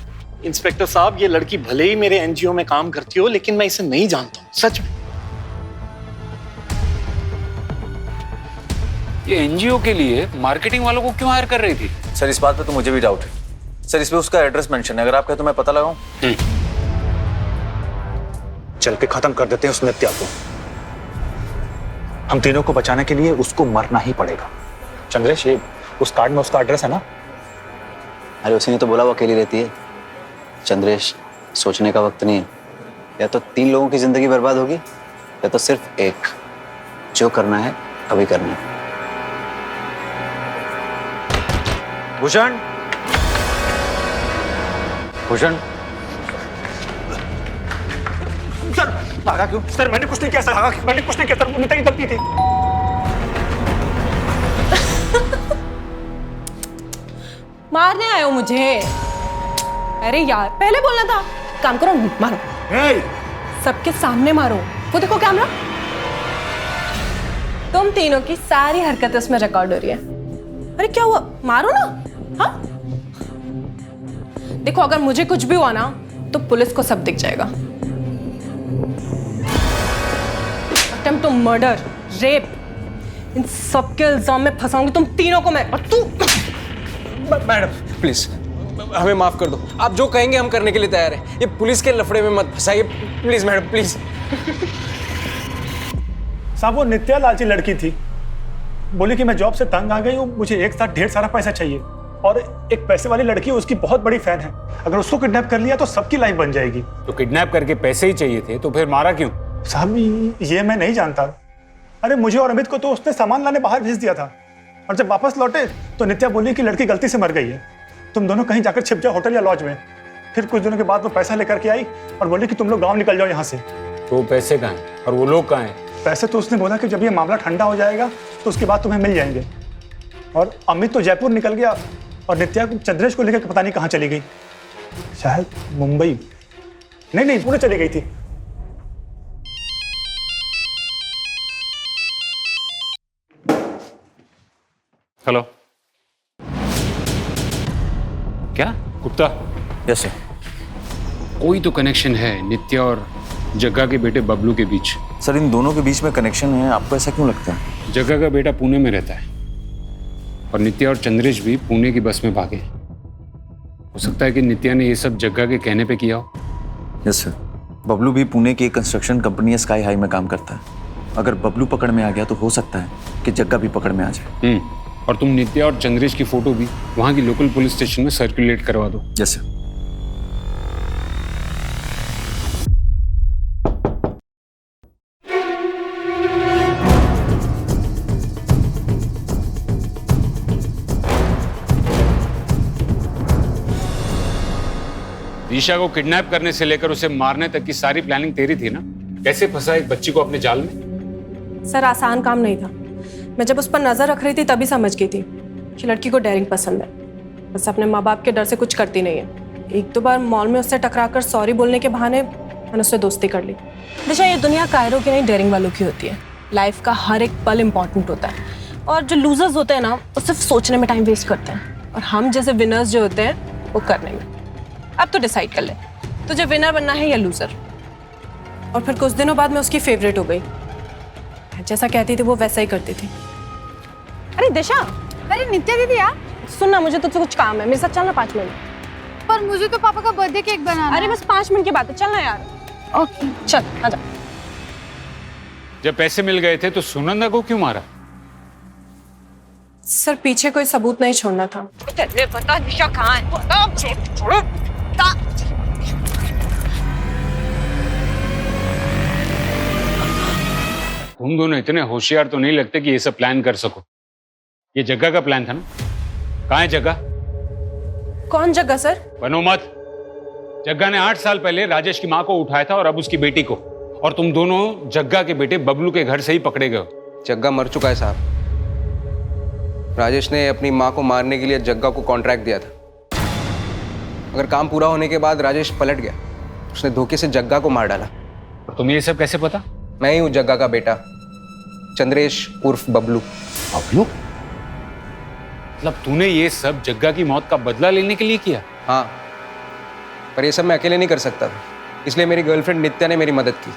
इंस्पेक्टर साहब, ये लड़की भले ही मेरे एनजीओ में काम करती हो, लेकिन मैं इसे नहीं जानता हूँ, सच में। ये एनजीओ के लिए मार्केटिंग वालों को क्यों हायर कर रही थी? सर, इस बात पे तो मुझे भी डाउट है। सर, इसमें उसका एड्रेस मेंशन है, अगर आप कहें तो मैं पता लगाऊं। चल के खत्म कर देते हैं उस नित्या को। हम तीनों को बचाने के लिए उसको मरना ही पड़ेगा। चंद्रेश, ये उस कार्ड में उसका एड्रेस है ना? अरे उसी ने तो बोला वो अकेली रहती है। चंद्रेश, सोचने का वक्त नहीं है, या तो 3 लोगों की जिंदगी बर्बाद होगी या तो सिर्फ एक। जो करना है अभी करना है। भूषण, भूषण, सर भागा क्यों? सर मैंने कुछ नहीं किया सर, मैंने कुछ नहीं किया सर, नित्या की गलती थी। मारने आए हो मुझे? अरे यार, पहले बोलना था। काम करो, मारो। सबके सामने मारो। वो देखो कैमरा, तुम तीनों की सारी हरकतें उसमें रिकॉर्ड हो रही है। अरे क्या हुआ, मारो ना। हाँ, देखो अगर मुझे कुछ भी हुआ ना तो पुलिस को सब दिख जाएगा। अटेम्प्ट टू मर्डर, रेप, इन सब के इल्जाम में फंसाऊंगी तुम तीनों को मैं। और तू मैडम प्लीज हमें माफ कर दो, आप जो कहेंगे हम करने के लिए तैयार हैं। ये पुलिस के लफड़े में मत फंसाइए प्लीज मैडम, प्लीज। साहब, वो नित्या लालची लड़की थी, बोली कि मैं जॉब से तंग आ गई हूँ, मुझे एक साथ ढेर सारा पैसा चाहिए, और एक पैसे वाली लड़की उसकी बहुत बड़ी फैन है, अगर उसको किडनैप कर लिया तो सबकी लाइफ बन जाएगी। तो किडनैप करके पैसे ही चाहिए थे तो फिर मारा क्यों? साहब, ये मैं नहीं जानता। अरे मुझे और अमित को तो उसने सामान लाने बाहर भेज दिया था, और जब वापस लौटे तो नित्या बोली कि लड़की गलती से मर गई है, तुम दोनों कहीं जाकर छिप जाओ होटल या लॉज में। फिर कुछ दिनों के बाद वो पैसा लेकर के आई और बोली कि तुम लोग गाँव निकल जाओ यहाँ से। तो पैसे कहाँ हैं और वो लोग कहाँ हैं? पैसे तो उसने बोला कि जब ये मामला ठंडा हो जाएगा तो उसके बाद तुम्हें मिल जाएंगे। और अमित तो जयपुर निकल गया और नित्या चंद्रेश को लेकर पता नहीं कहाँ चली गई, शायद मुंबई, नहीं पुणे चली गई थी। हेलो, क्या गुप्ता? Yes sir. कोई तो कनेक्शन है नित्या और जग्गा के बेटे बबलू के बीच। सर, इन दोनों के बीच में कनेक्शन है, आपको ऐसा क्यों लगता है? जग्गा का बेटा पुणे में रहता है और नित्या और चंद्रेश भी पुणे की बस में भागे। हो सकता है कि नित्या ने ये सब जग्गा के कहने पे किया हो। Yes sir. बबलू भी पुणे की एक कंस्ट्रक्शन कंपनी स्काई हाई में काम करता है। अगर बबलू पकड़ में आ गया तो हो सकता है कि जग्गा भी पकड़ में आ जाए। और तुम नित्या और चंद्रेश की फोटो भी वहां की लोकल पुलिस स्टेशन में सर्कुलेट करवा दो। Yes sir. दिशा को किडनैप करने से लेकर उसे मारने तक की सारी प्लानिंग तेरी थी ना? कैसे फंसा एक बच्ची को अपने जाल में? सर आसान काम नहीं था। मैं जब उस पर नजर रख रही थी तभी समझ गई थी कि लड़की को डेयरिंग पसंद है, बस अपने माँ बाप के डर से कुछ करती नहीं है। एक दो बार मॉल में उससे टकराकर सॉरी बोलने के बहाने मैंने उससे दोस्ती कर ली। दिशा, ये दुनिया कायरों की नहीं डेयरिंग वालों की होती है। लाइफ का हर एक पल इम्पॉर्टेंट होता है और जो लूजर्स होते हैं ना वो सिर्फ सोचने में टाइम वेस्ट करते हैं और हम जैसे विनर्स जो होते हैं वो करने में। अब तो डिसाइड कर ले तुझे विनर बनना है या लूजर। और फिर कुछ दिनों बाद मैं उसकी फेवरेट हो गई। जैसा कहती थी वो वैसा ही करती थी। अरे दिशा, अरे नित्या दीदी यार, सुनना मुझे तुझसे कुछ काम है, मेरे साथ चलना 5 मिनट। पर मुझे तो पापा का बर्थडे केक बनाना अरे बस 5 मिनट की बात है, चलना यार। ओके चल आजा। जब पैसे मिल गए थे तो सुनंदा को क्यों मारा? सर पीछे कोई सबूत नहीं छोड़ना था। तेरे पता दिशा कहाँ है? छोड़ो। तुम दोनों इतने होशियार तो नहीं लगते कि ये सब प्लान कर सको। ये जग्गा का प्लान था ना? कहाँ है जग्गा? कौन जग्गा सर? बनो मत। जग्गा ने 8 साल पहले राजेश की माँ को उठाया था और अब उसकी बेटी को, और तुम दोनों जग्गा के बेटे बबलू के घर से ही पकड़े गए हो। जग्गा मर चुका है साहब। राजेश ने अपनी माँ को मारने के लिए जग्गा को कॉन्ट्रैक्ट दिया था। अगर काम पूरा होने के बाद राजेश पलट गया, उसने धोखे से जग्गा को मार डाला। और तुम्हें ये सब कैसे पता? मैं ही हूँ जग्गा का बेटा, चंद्रेश उर्फ बबलू। बबलू? मतलब तूने ये सब जग्गा की मौत का बदला लेने के लिए किया? हाँ, पर ये सब मैं अकेले नहीं कर सकता था, इसलिए मेरी गर्लफ्रेंड नित्या ने मेरी मदद की।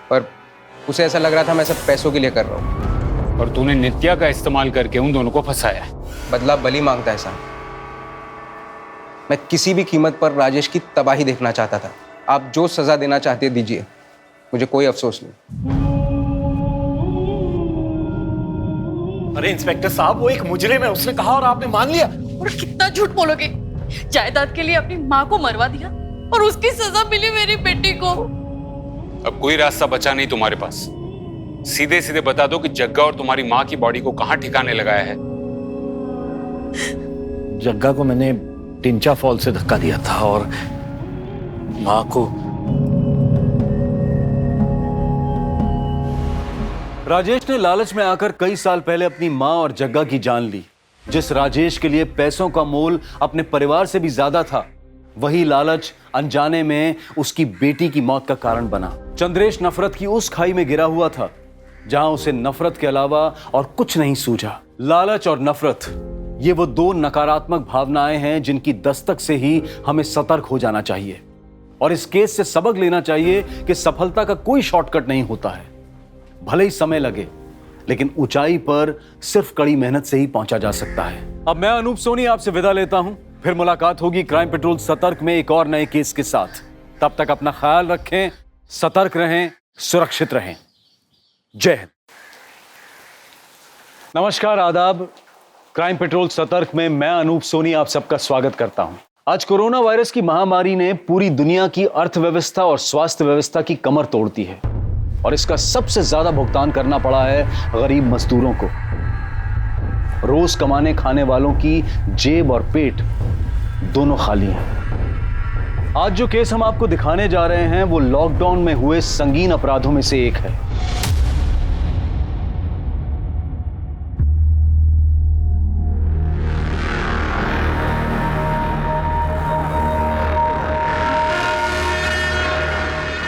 पर उसे ऐसा लग रहा था मैं सब पैसों के लिए कर रहा हूँ। और तूने नित्या का इस्तेमाल करके उन दोनों को फंसाया। बदला बली मांगता है साहब। मैं किसी भी कीमत पर राजेश की तबाही देखना चाहता था। आप जो सजा देना चाहते दीजिए, मुझे कोई अफसोस नहीं। अरे इंस्पेक्टर साहब, वो एक मुजरिम है, उसने कहा और आपने मान लिया। और कितना झूठ बोलोगे? जायदाद के लिए अपनी माँ को मरवा दिया और उसकी सजा मिली मेरी बेटी को। अब कोई रास्ता बचा नहीं तुम्हारे पास। सीधे सीधे बता दो कि जग्गा और तुम्हारी माँ की बॉडी को कहाँ ठिकाने लगाया है। जग्गा को मैंने टिंचा फॉल से धक्का दिया था और माँ को। राजेश ने लालच में आकर कई साल पहले अपनी मां और जग्गा की जान ली। जिस राजेश के लिए पैसों का मोल अपने परिवार से भी ज्यादा था, वही लालच अनजाने में उसकी बेटी की मौत का कारण बना। चंद्रेश नफरत की उस खाई में गिरा हुआ था जहां उसे नफरत के अलावा और कुछ नहीं सूझा। लालच और नफरत, ये वो दो नकारात्मक भावनाएं हैं जिनकी दस्तक से ही हमें सतर्क हो जाना चाहिए और इस केस से सबक लेना चाहिए कि सफलता का कोई शॉर्टकट नहीं होता है। भले ही समय लगे, लेकिन ऊंचाई पर सिर्फ कड़ी मेहनत से ही पहुंचा जा सकता है। अब मैं अनूप सोनी आपसे विदा लेता हूं। फिर मुलाकात होगी क्राइम पेट्रोल सतर्क में एक और नए केस के साथ। तब तक अपना ख्याल रखें, सतर्क रहें, सुरक्षित रहें। जय हिंद। नमस्कार, आदाब। क्राइम पेट्रोल सतर्क में मैं अनूप सोनी आप सबका स्वागत करता हूं। आज कोरोना वायरस की महामारी ने पूरी दुनिया की अर्थव्यवस्था और स्वास्थ्य व्यवस्था की कमर तोड़ दी है और इसका सबसे ज्यादा भुगतान करना पड़ा है गरीब मजदूरों को। रोज कमाने खाने वालों की जेब और पेट दोनों खाली हैं। आज जो केस हम आपको दिखाने जा रहे हैं वो लॉकडाउन में हुए संगीन अपराधों में से एक है।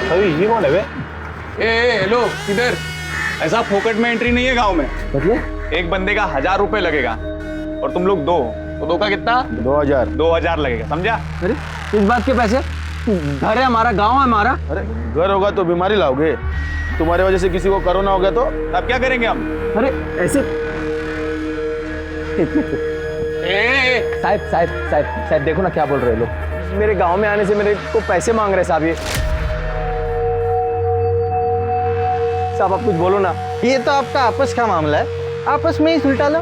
अरे ये कौन है बे? हेलो, किधर? ऐसा फोकट में एंट्री नहीं है गांव में। मतलब एक बंदे का 1000 रुपए लगेगा और तुम लोग दो, तो दो का कितना? 2000 लगेगा, समझा? अरे इस बात के पैसे? घर है हमारा, गांव है हमारा। अरे घर होगा तो बीमारी लाओगे, तुम्हारी वजह से किसी को कोरोना हो गया तो अब क्या करेंगे हम? अरे ऐसे साहब देखो ना क्या बोल रहे लोग। मेरे गांव में आने से मेरे को पैसे मांग रहे साहब। ये साहब आप कुछ बोलो ना। ये तो आपका आपस का मामला है, आपस में ही सुलटा लो,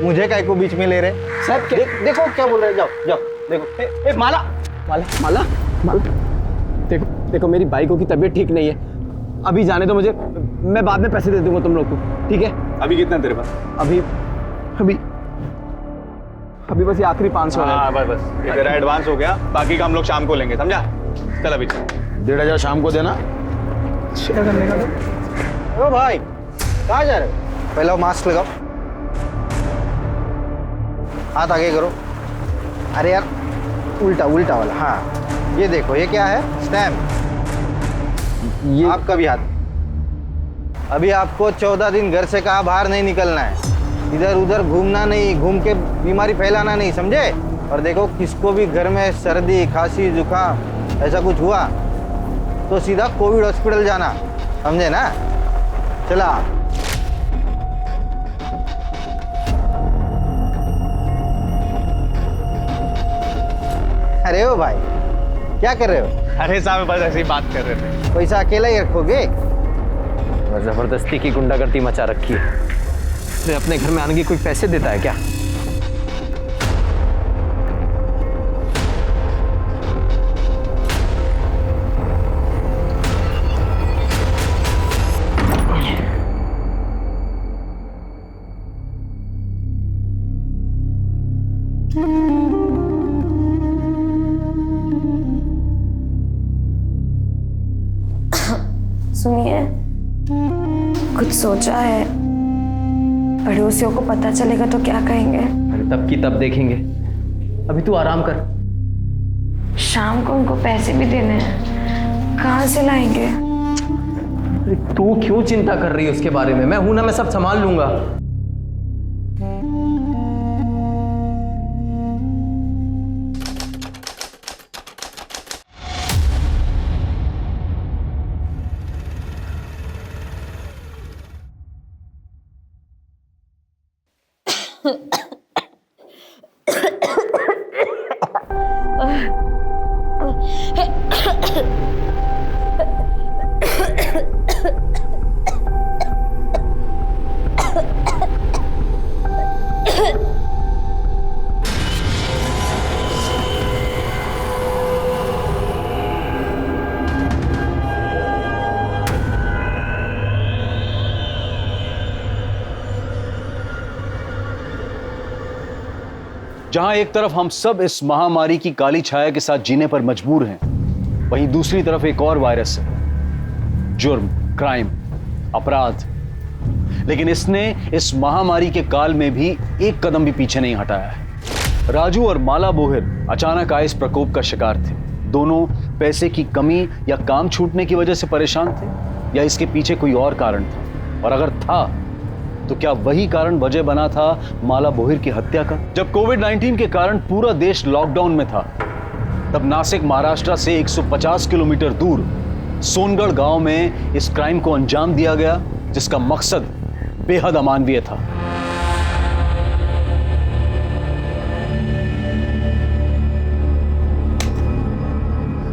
मुझे काय को बीच में ले रहे। साहब देखो क्या बोल रहे, जाओ जाओ देखो। माला माला माला माला देखो देखो, मेरी बाइकों की तबीयत ठीक नहीं है, अभी जाने दो मुझे, मैं बाद में पैसे दे दूंगा तुम लोग को, ठीक है? अभी कितना तेरे पास? अभी अभी अभी बस ये आखिरी 500 है। हाँ बस ये तेरा एडवांस हो गया, बाकी का हम लोग शाम को लेंगे, समझा? चल अभी 1500 शाम को देना, शेयर करने का तो। ओ भाई कहाँ जा रहे हो? पहले वो मास्क लगाओ, हाथ आगे करो। अरे यार उल्टा उल्टा वाला। हाँ ये देखो, ये क्या है? स्टैम्प। ये आपका भी हाथ। अभी आपको 14 दिन घर से कहा बाहर नहीं निकलना है, इधर उधर घूमना नहीं, घूम के बीमारी फैलाना नहीं, समझे? और देखो किसको भी घर में सर्दी खांसी जुकाम ऐसा कुछ हुआ तो सीधा कोविड हॉस्पिटल जाना, समझे ना? चला। अरे ओ भाई क्या कर रहे हो? अरे साहब बस ऐसे ही बात कर रहे थे। पैसा अकेला ही रखोगे? जबरदस्ती की गुंडागर्दी मचा रखी है। तो अपने घर में आने की कोई पैसे देता है क्या? सुनिए, कुछ सोचा है? पड़ोसियों को पता चलेगा तो क्या कहेंगे? अरे तब की तब देखेंगे, अभी तू आराम कर। शाम को उनको पैसे भी देने हैं, कहाँ से लाएंगे? अरे तू क्यों चिंता कर रही है उसके बारे में? मैं हूं ना, मैं सब संभाल लूंगा। जहां एक तरफ हम सब इस महामारी की काली छाया के साथ जीने पर मजबूर हैं, वहीं दूसरी तरफ एक और वायरस है, जुर्म, क्राइम, अपराध। लेकिन इसने इस महामारी के काल में भी एक कदम भी पीछे नहीं हटाया है। राजू और माला बोहिर अचानक आए इस प्रकोप का शिकार थे। दोनों पैसे की कमी या काम छूटने की वजह से परेशान थे, या इसके पीछे कोई और कारण था? और अगर था तो क्या वही कारण वजह बना था माला बोहिर की हत्या का? जब कोविड-19 के कारण पूरा देश लॉकडाउन में था, तब नासिक महाराष्ट्र से 150 किलोमीटर दूर सोनगढ़ गांव में इस क्राइम को अंजाम दिया गया, जिसका मकसद बेहद अमानवीय था।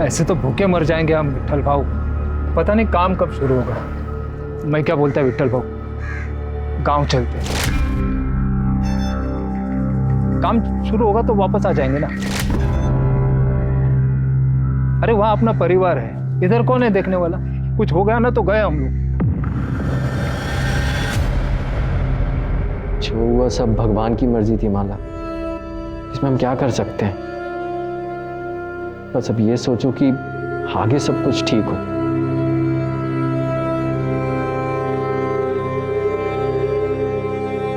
ऐसे तो भूखे मर जाएंगे हम विट्ठल भाऊ, पता नहीं काम कब शुरू होगा। मैं क्या बोलता है विट्ठल भाऊ, गांव चलते हैं, काम शुरू होगा तो वापस आ जाएंगे ना। अरे वहां अपना परिवार है, इधर कौन है देखने वाला? कुछ हो गया ना तो गए हम लोग। जो हुआ सब भगवान की मर्जी थी माला, इसमें हम क्या कर सकते हैं? बस अब ये सोचो कि आगे सब कुछ ठीक हो।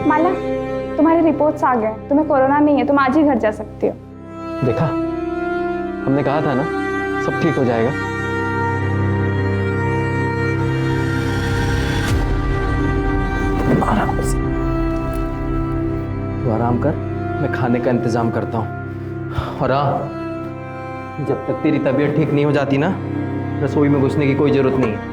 माला, तुम्हारे रिपोर्ट्स आ गए, तुम्हें कोरोना नहीं है, तुम आज ही घर जा सकती हो। देखा, हमने कहा था ना सब ठीक हो जाएगा। आराम से, तू आराम कर, मैं खाने का इंतजाम करता हूँ। और जब तक तेरी तबीयत ठीक नहीं हो जाती ना, रसोई में घुसने की कोई जरूरत नहीं है।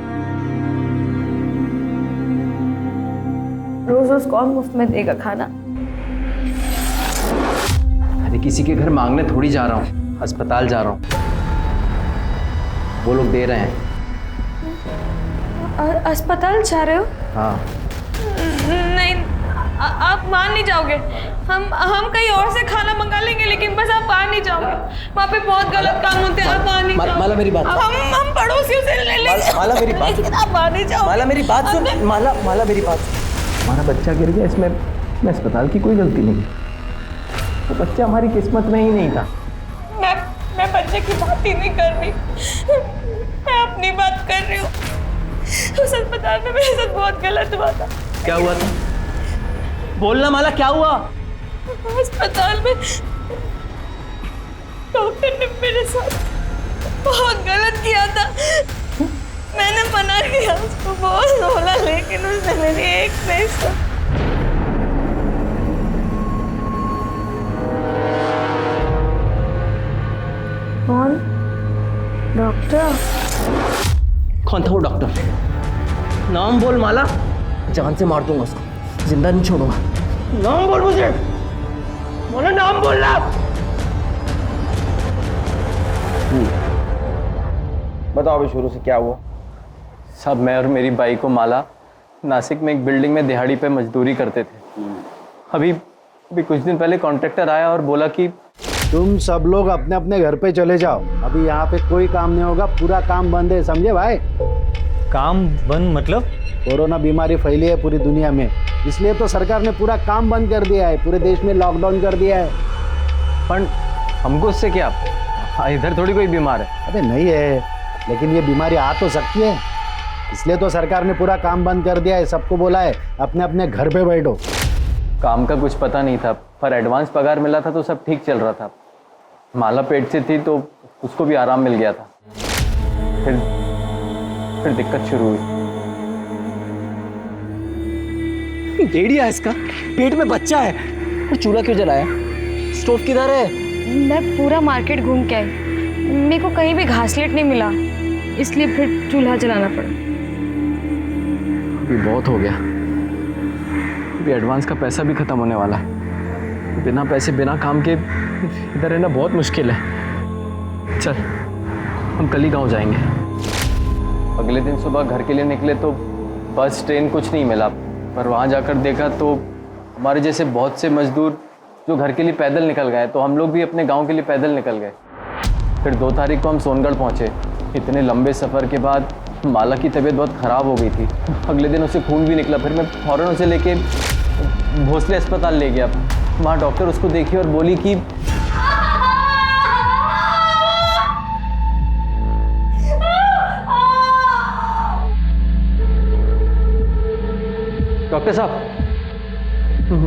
रोज रोज कौन मुफ्त में देगा खाना? अरे किसी के घर मांगने थोड़ी जा रहा हूँ, अस्पताल जा रहा हूँ, वो लोग दे रहे हैं। और अस्पताल जा रहे हो? हाँ। नहीं, आप मान नहीं जाओगे। हम कहीं और से खाना मंगा लेंगे, लेकिन बस आप मान नहीं जाओगे। वहाँ पे बहुत गलत काम होते हैं, आप मान नहीं जाओगे। माला मेरी बात, हम पड़ोसियों से ले लेंगे। माला मेरी बात, लेकिन आप मान नहीं जाओगे। माला मेरी बात सुन, माला मेरी बात। हमारा बच्चा गिर गया, इसमें अस्पताल की कोई गलती नहीं। वो बच्चा हमारी किस्मत में ही नहीं था। मैं बच्चे की बात ही नहीं कर रही, मैं अपनी बात कर रही हूँ। उस अस्पताल में मेरे साथ बहुत गलत हुआ था। क्या हुआ था? बोलना माला, क्या हुआ? अस्पताल में डॉक्टर ने मेरे साथ बहुत गलत किया था। मैंने मना किया, उसको बहुत बोला, लेकिन उसने मेरी एक नहीं सुनी। कौन? डॉक्टर? कौन था वो डॉक्टर? नाम बोल माला, जान से मार दूंगा उसको, जिंदा नहीं छोड़ूंगा। नाम बोल मुझे, बोलो नाम बोलना। बताओ अभी शुरू से क्या हुआ? साहब, मैं और मेरी बाई को माला नासिक में एक बिल्डिंग में दिहाड़ी पे मजदूरी करते थे। अभी कुछ दिन पहले कॉन्ट्रैक्टर आया और बोला कि तुम सब लोग अपने अपने घर पे चले जाओ, अभी यहाँ पे कोई काम नहीं होगा, पूरा काम बंद है, समझे भाई? काम बंद मतलब? कोरोना बीमारी फैली है पूरी दुनिया में, इसलिए तो सरकार ने पूरा काम बंद कर दिया है, पूरे देश में लॉकडाउन कर दिया है। पर हमको उससे क्या? इधर थोड़ी कोई बीमार है। अबे नहीं है, लेकिन ये बीमारी आ तो सकती है, इसलिए तो सरकार ने पूरा काम बंद कर दिया है, सबको बोला है अपने अपने घर पे बैठो। काम का कुछ पता नहीं था, पर एडवांस पगार मिला था तो सब ठीक चल रहा था। माला पेट से थी तो उसको भी आराम मिल गया था। फिर दिक्कत शुरू हुई। भेड़िया है इसका, पेट में बच्चा है, और चूल्हा क्यों जलाया? स्टोव किधर है? मैं पूरा मार्केट घूम के आई, मेरे को कहीं भी घासलेट नहीं मिला, इसलिए फिर चूल्हा जलाना पड़ा। अभी बहुत हो गया, अभी एडवांस का पैसा भी खत्म होने वाला है। बिना पैसे बिना काम के इधर रहना बहुत मुश्किल है। चल, हम कल ही गाँव जाएंगे। अगले दिन सुबह घर के लिए निकले तो बस ट्रेन कुछ नहीं मिला, पर वहाँ जाकर देखा तो हमारे जैसे बहुत से मजदूर जो घर के लिए पैदल निकल गए, तो हम लोग भी अपने गांव के लिए पैदल निकल गए। फिर 2 तारीख को हम सोनगढ़ पहुँचे। इतने लंबे सफ़र के बाद माला की तबीयत बहुत ख़राब हो गई थी, अगले दिन उसे खून भी निकला। फिर मैं फ़ौरन उसे लेके भोसले अस्पताल ले गया। वहाँ डॉक्टर उसको देखी और बोली कि डॉक्टर साहब,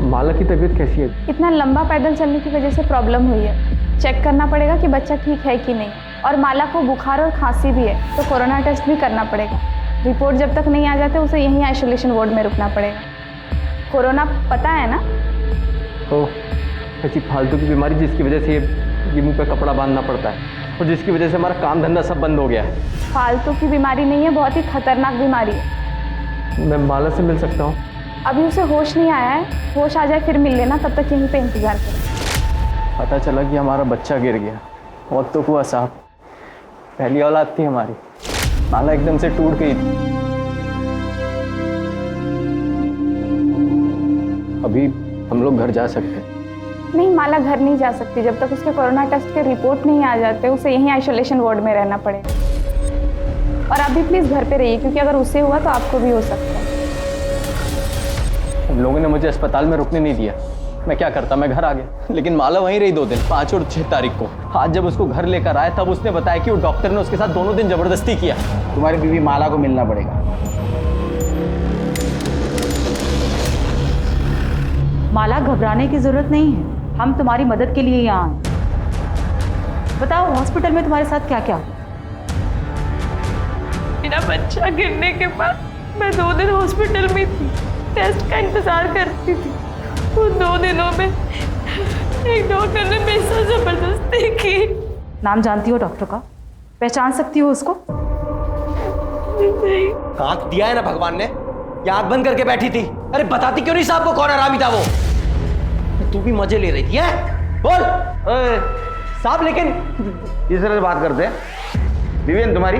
माला की तबीयत कैसी है? इतना लंबा पैदल चलने की वजह से प्रॉब्लम हुई है, चेक करना पड़ेगा कि बच्चा ठीक है कि नहीं, और माला को बुखार और खांसी भी है, तो कोरोना टेस्ट भी करना पड़ेगा। रिपोर्ट जब तक नहीं आ जाते उसे यहीं आइसोलेशन वार्ड में रुकना पड़ेगा। कोरोना पता है ना? ओ, ऐसी फालतू की बीमारी जिसकी वजह से ये मुंह पे कपड़ा बांधना पड़ता है, और जिसकी वजह से हमारा काम धंधा सब बंद हो गया है। फालतू की बीमारी नहीं है, बहुत ही खतरनाक बीमारी है। मैं माला से मिल सकता हूँ? अभी उसे होश नहीं आया है, होश आ जाए फिर मिल लेना, तब तक यहीं पे इंतजार करें। पता चला कि हमारा बच्चा गिर गया। बहुत तो हुआ साहब, पहली औलाद थी हमारी, माला एकदम से टूट गई थी। अभी हम लोग घर जा सकते हैं? नहीं, माला घर नहीं जा सकती, जब तक उसके कोरोना टेस्ट के रिपोर्ट नहीं आ जाते उसे यहीं आइसोलेशन वार्ड में रहना पड़ेगा। और आप भी प्लीज घर पे रहिए, क्योंकि अगर उसे हुआ तो आपको भी हो सकता है। उन लोगों ने मुझे अस्पताल में रुकने नहीं दिया, मैं क्या करता, मैं घर आ गया। लेकिन माला वहीं रही 2 दिन, 5 और 6 तारीख को। आज जब उसको घर लेकर आए तब उसने बताया कि वो डॉक्टर ने उसके साथ दोनों दिन जबरदस्ती किया। तुम्हारी बीवी माला को मिलना पड़ेगा। माला, घबराने की जरूरत नहीं है, हम तुम्हारी मदद के लिए यहाँ आए। बताओ, हॉस्पिटल में तुम्हारे साथ क्या क्या? मेरा बच्चा गिरने के बाद मैं 2 दिन हॉस्पिटल में थी, टेस्ट का इंतजार करती थी। उन 2 दिनों में एक डॉक्टर ने मेरे साथ जबरदस्ती की। नाम जानती हो डॉक्टर का? पहचान सकती हो उसको? नहीं। आंख दिया है ना भगवान ने, या आंख बंद करके बैठी थी? अरे बताती क्यों नहीं साहब को कौन हरामी था वो? तू भी मजे ले रही थी है? बोल साहब। लेकिन इस तरह से बात करते हैं? बीवी है तुम्हारी?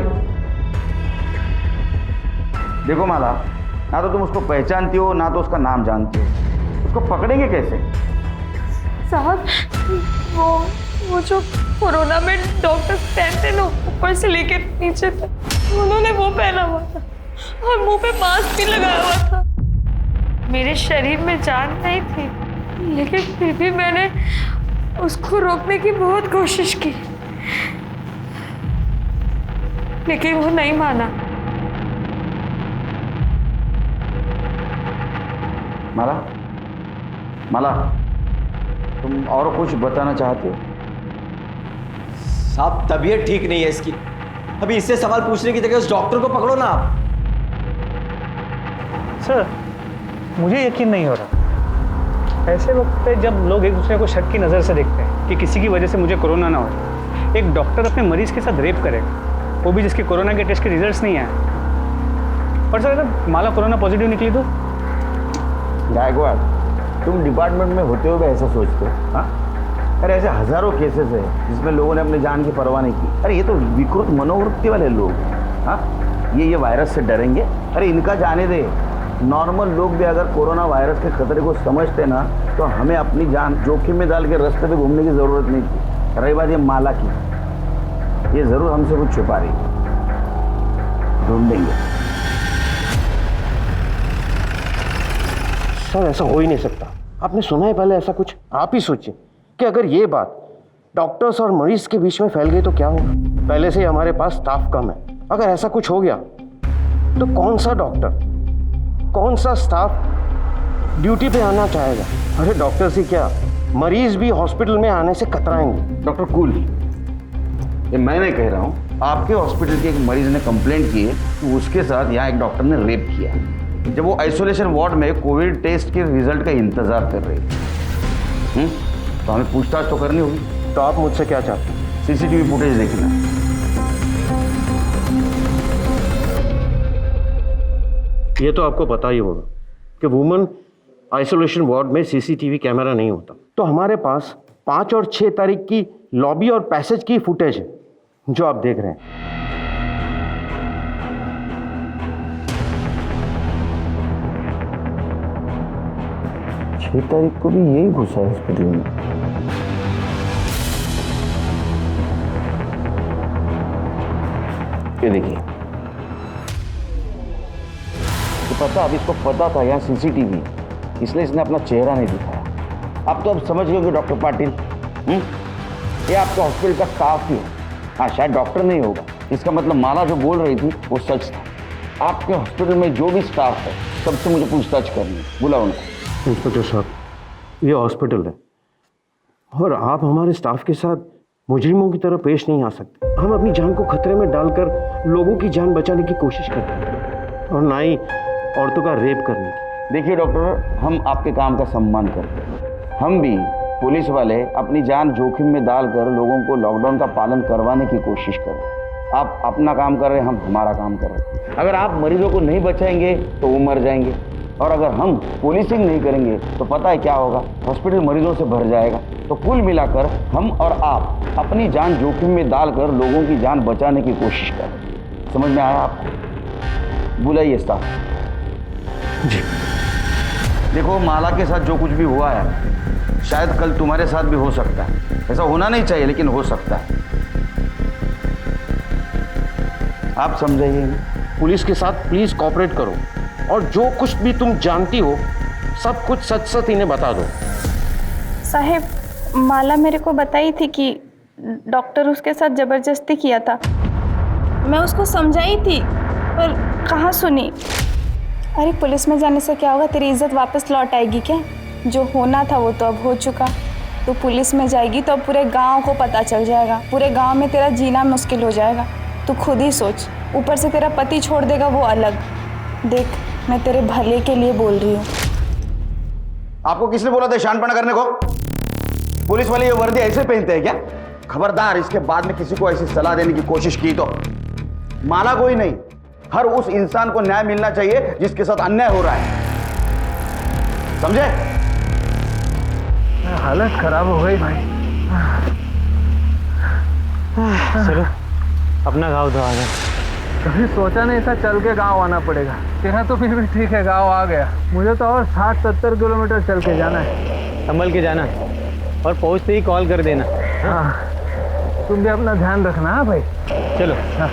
देखो माला, ना तो तुम उसको पहचानती हो ना तो उसका नाम जानती हो, उसको पकड़ेंगे कैसे? साहब, वो जो कोरोना में डॉक्टर पहनते ना ऊपर से लेके नीचे तक, उन्होंने वो पहना हुआ था और मुंह पे मास्क भी लगाया हुआ था। मेरे शरीर में जान नहीं थी, लेकिन फिर भी मैंने उसको रोकने की बहुत कोशिश की, लेकिन वो नहीं माना। माला, माला, तुम और कुछ बताना चाहते हो? साहब तबीयत ठीक नहीं है इसकी, अभी इससे सवाल पूछने की जगह उस डॉक्टर को पकड़ो ना आप। सर मुझे यकीन नहीं हो रहा। ऐसे वक्त पे जब लोग एक दूसरे को शक की नज़र से देखते हैं कि किसी की वजह से मुझे कोरोना ना हो, एक डॉक्टर अपने मरीज के साथ रेप करेगा, वो भी जिसके कोरोना के टेस्ट के रिजल्ट्स नहीं आए। और सर अगर माला कोरोना पॉजिटिव निकली तो? गायकवाड़, तुम डिपार्टमेंट में होते हुए ऐसा सोचते हो? हाँ, अरे ऐसे हजारों केसेस है जिसमें लोगों ने अपनी जान की परवाह नहीं की। अरे ये तो विकृत मनोवृत्ति वाले लोग। हाँ, ये वायरस से डरेंगे? अरे इनका जाने दे। नॉर्मल लोग भी अगर कोरोना वायरस के खतरे को समझते ना तो हमें अपनी जान जोखिम में डाल के रास्ते पे घूमने की जरूरत नहीं थी। रही बात ये माला की, ये जरूर हमसे कुछ छुपा रही है, ढूंढेंगे। सर ऐसा हो ही नहीं सकता। आपने सुना है पहले ऐसा कुछ? आप ही सोचिए कि अगर ये बात डॉक्टर्स और मरीज के बीच में फैल गई तो क्या होगा। पहले से ही हमारे पास स्टाफ कम है, अगर ऐसा कुछ हो गया तो कौन सा डॉक्टर, कौन सा स्टाफ ड्यूटी पे आना चाहेगा? अरे डॉक्टर से क्या, मरीज भी हॉस्पिटल में आने से कतराएंगे। डॉक्टर कूल, ये मैं नहीं कह रहा हूँ, आपके हॉस्पिटल के एक मरीज ने कंप्लेंट की है कि उसके साथ यहाँ एक डॉक्टर ने रेप किया जब वो आइसोलेशन वार्ड में कोविड टेस्ट के रिजल्ट का इंतजार कर रहे थे। तो हमें पूछताछ तो करनी होगी। तो आप मुझसे क्या चाहते हैं? सीसीटीवी फुटेज देखना। ये तो आपको पता ही होगा कि वुमेन आइसोलेशन वार्ड में सीसीटीवी कैमरा नहीं होता। तो हमारे पास 5 और 6 तारीख की लॉबी और पैसेज की फुटेज है जो आप देख रहे हैं। 6 तारीख को भी यही घुसा है हॉस्पिटल में। ये देखिए, तो पता, अब इसको पता था यहाँ सीसीटीवी, इसलिए इसने अपना चेहरा नहीं दिखाया। अब तो अब समझ गए कि डॉक्टर पाटिल ये आपके हॉस्पिटल का स्टाफ ही है। हाँ, शायद डॉक्टर नहीं होगा, इसका मतलब माला जो बोल रही थी वो सच था। आपके हॉस्पिटल में जो भी स्टाफ है सबसे मुझे पूछताछ करनी है, बुलाओ उनको। इंस्पेक्टर साहब, ये हॉस्पिटल है और आप हमारे स्टाफ के साथ मुजरिमों की तरह पेश नहीं आ सकते। हम अपनी जान को खतरे में डालकर लोगों की जान बचाने की कोशिश करते हैं और ना ही औरतों का रेप करने की। देखिए डॉक्टर, हम आपके काम का सम्मान करते हैं। हम भी पुलिस वाले अपनी जान जोखिम में डालकर लोगों को लॉकडाउन का पालन करवाने की कोशिश कर रहे हैं। आप अपना काम कर रहे हैं, हम हमारा काम कर रहे हैं। अगर आप मरीजों को नहीं बचाएंगे तो वो मर जाएंगे, और अगर हम पुलिसिंग नहीं करेंगे तो पता है क्या होगा, हॉस्पिटल मरीजों से भर जाएगा। तो कुल मिलाकर हम और आप अपनी जान जोखिम में डालकर लोगों की जान बचाने की कोशिश कर रहे हैं। समझ में आया आपको? बुलाइए स्टाफ जी। देखो, माला के साथ जो कुछ भी हुआ है शायद कल तुम्हारे साथ भी हो सकता है। ऐसा होना नहीं चाहिए लेकिन हो सकता है। आप समझाइए। पुलिस के साथ प्लीज कोऑपरेट करो और जो कुछ भी तुम जानती हो सब कुछ सच सच इन्हें बता दो। साहेब, माला मेरे को बताई थी कि डॉक्टर उसके साथ जबरदस्ती किया था। मैं उसको समझाई थी पर कहाँ सुनी। अरे पुलिस में जाने से क्या होगा, तेरी इज्जत वापस लौट आएगी क्या? जो होना था वो तो अब हो चुका। तो पुलिस में जाएगी तो अब पूरे गांव को पता चल जाएगा, पूरे गांव में तेरा जीना मुश्किल हो जाएगा। तू खुद ही सोच, ऊपर से तेरा पति छोड़ देगा वो अलग। देख, मैं तेरे भले के लिए बोल रही हूँ। आपको किसने बोला था शानपना करने को? पुलिस वाले ये वर्दी ऐसे पहनते हैं क्या? खबरदार, इसके बाद में किसी को ऐसी सलाह देने की कोशिश की तो माला कोई नहीं, हर उस इंसान को न्याय मिलना चाहिए जिसके साथ अन्याय हो रहा है। समझे? हालत खराब हो गई भाई। चलो अपना गाँव धो आ गया। कभी सोचा नहीं था चल के गांव आना पड़ेगा। तेरा तो फिर भी ठीक है, गांव आ गया। मुझे तो और 60-70 किलोमीटर चल के जाना है। संभल के जाना और पहुंचते ही कॉल कर देना। हाँ, तुम भी अपना ध्यान रखना। हाँ भाई, चलो। हाँ।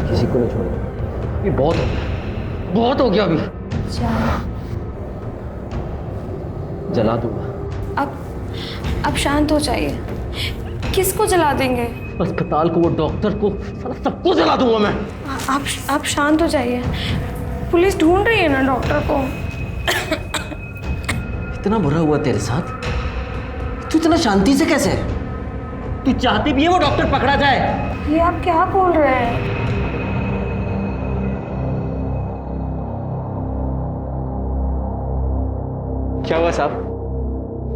किसी को नहीं छोड़ो, ये बहुत हो गया अभी। जला दूंगा। अब शांत हो जाइए। किसको जला देंगे? अस्पताल को, वो डॉक्टर को, सबको जला दूंगा मैं। आप शांत हो जाइए। पुलिस ढूंढ रही है ना डॉक्टर को। इतना बुरा हुआ तेरे साथ, तू इतना शांति से कैसे है? तू चाहती भी है वो डॉक्टर पकड़ा जाए? ये आप क्या बोल रहे हैं? क्या हुआ साहब,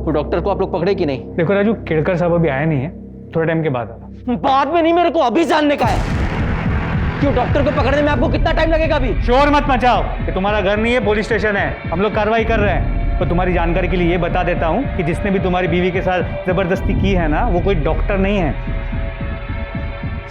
वो डॉक्टर को आप लोग पकड़े कि नहीं? देखो राजू, केड़कर साहब अभी आया नहीं है, थोड़े टाइम के बाद आना। बाद में नहीं, मेरे को अभी जानने का है कि वो डॉक्टर को पकड़ने में आपको कितना टाइम लगेगा। अभी शोर मत मचाओ, ये तुम्हारा घर नहीं है, पुलिस स्टेशन है, हम लोग कार्रवाई कर रहे हैं। तो तुम्हारी जानकारी के लिए ये बता देता हूँ कि जिसने भी तुम्हारी बीवी के साथ जबरदस्ती की है ना, वो कोई डॉक्टर नहीं है।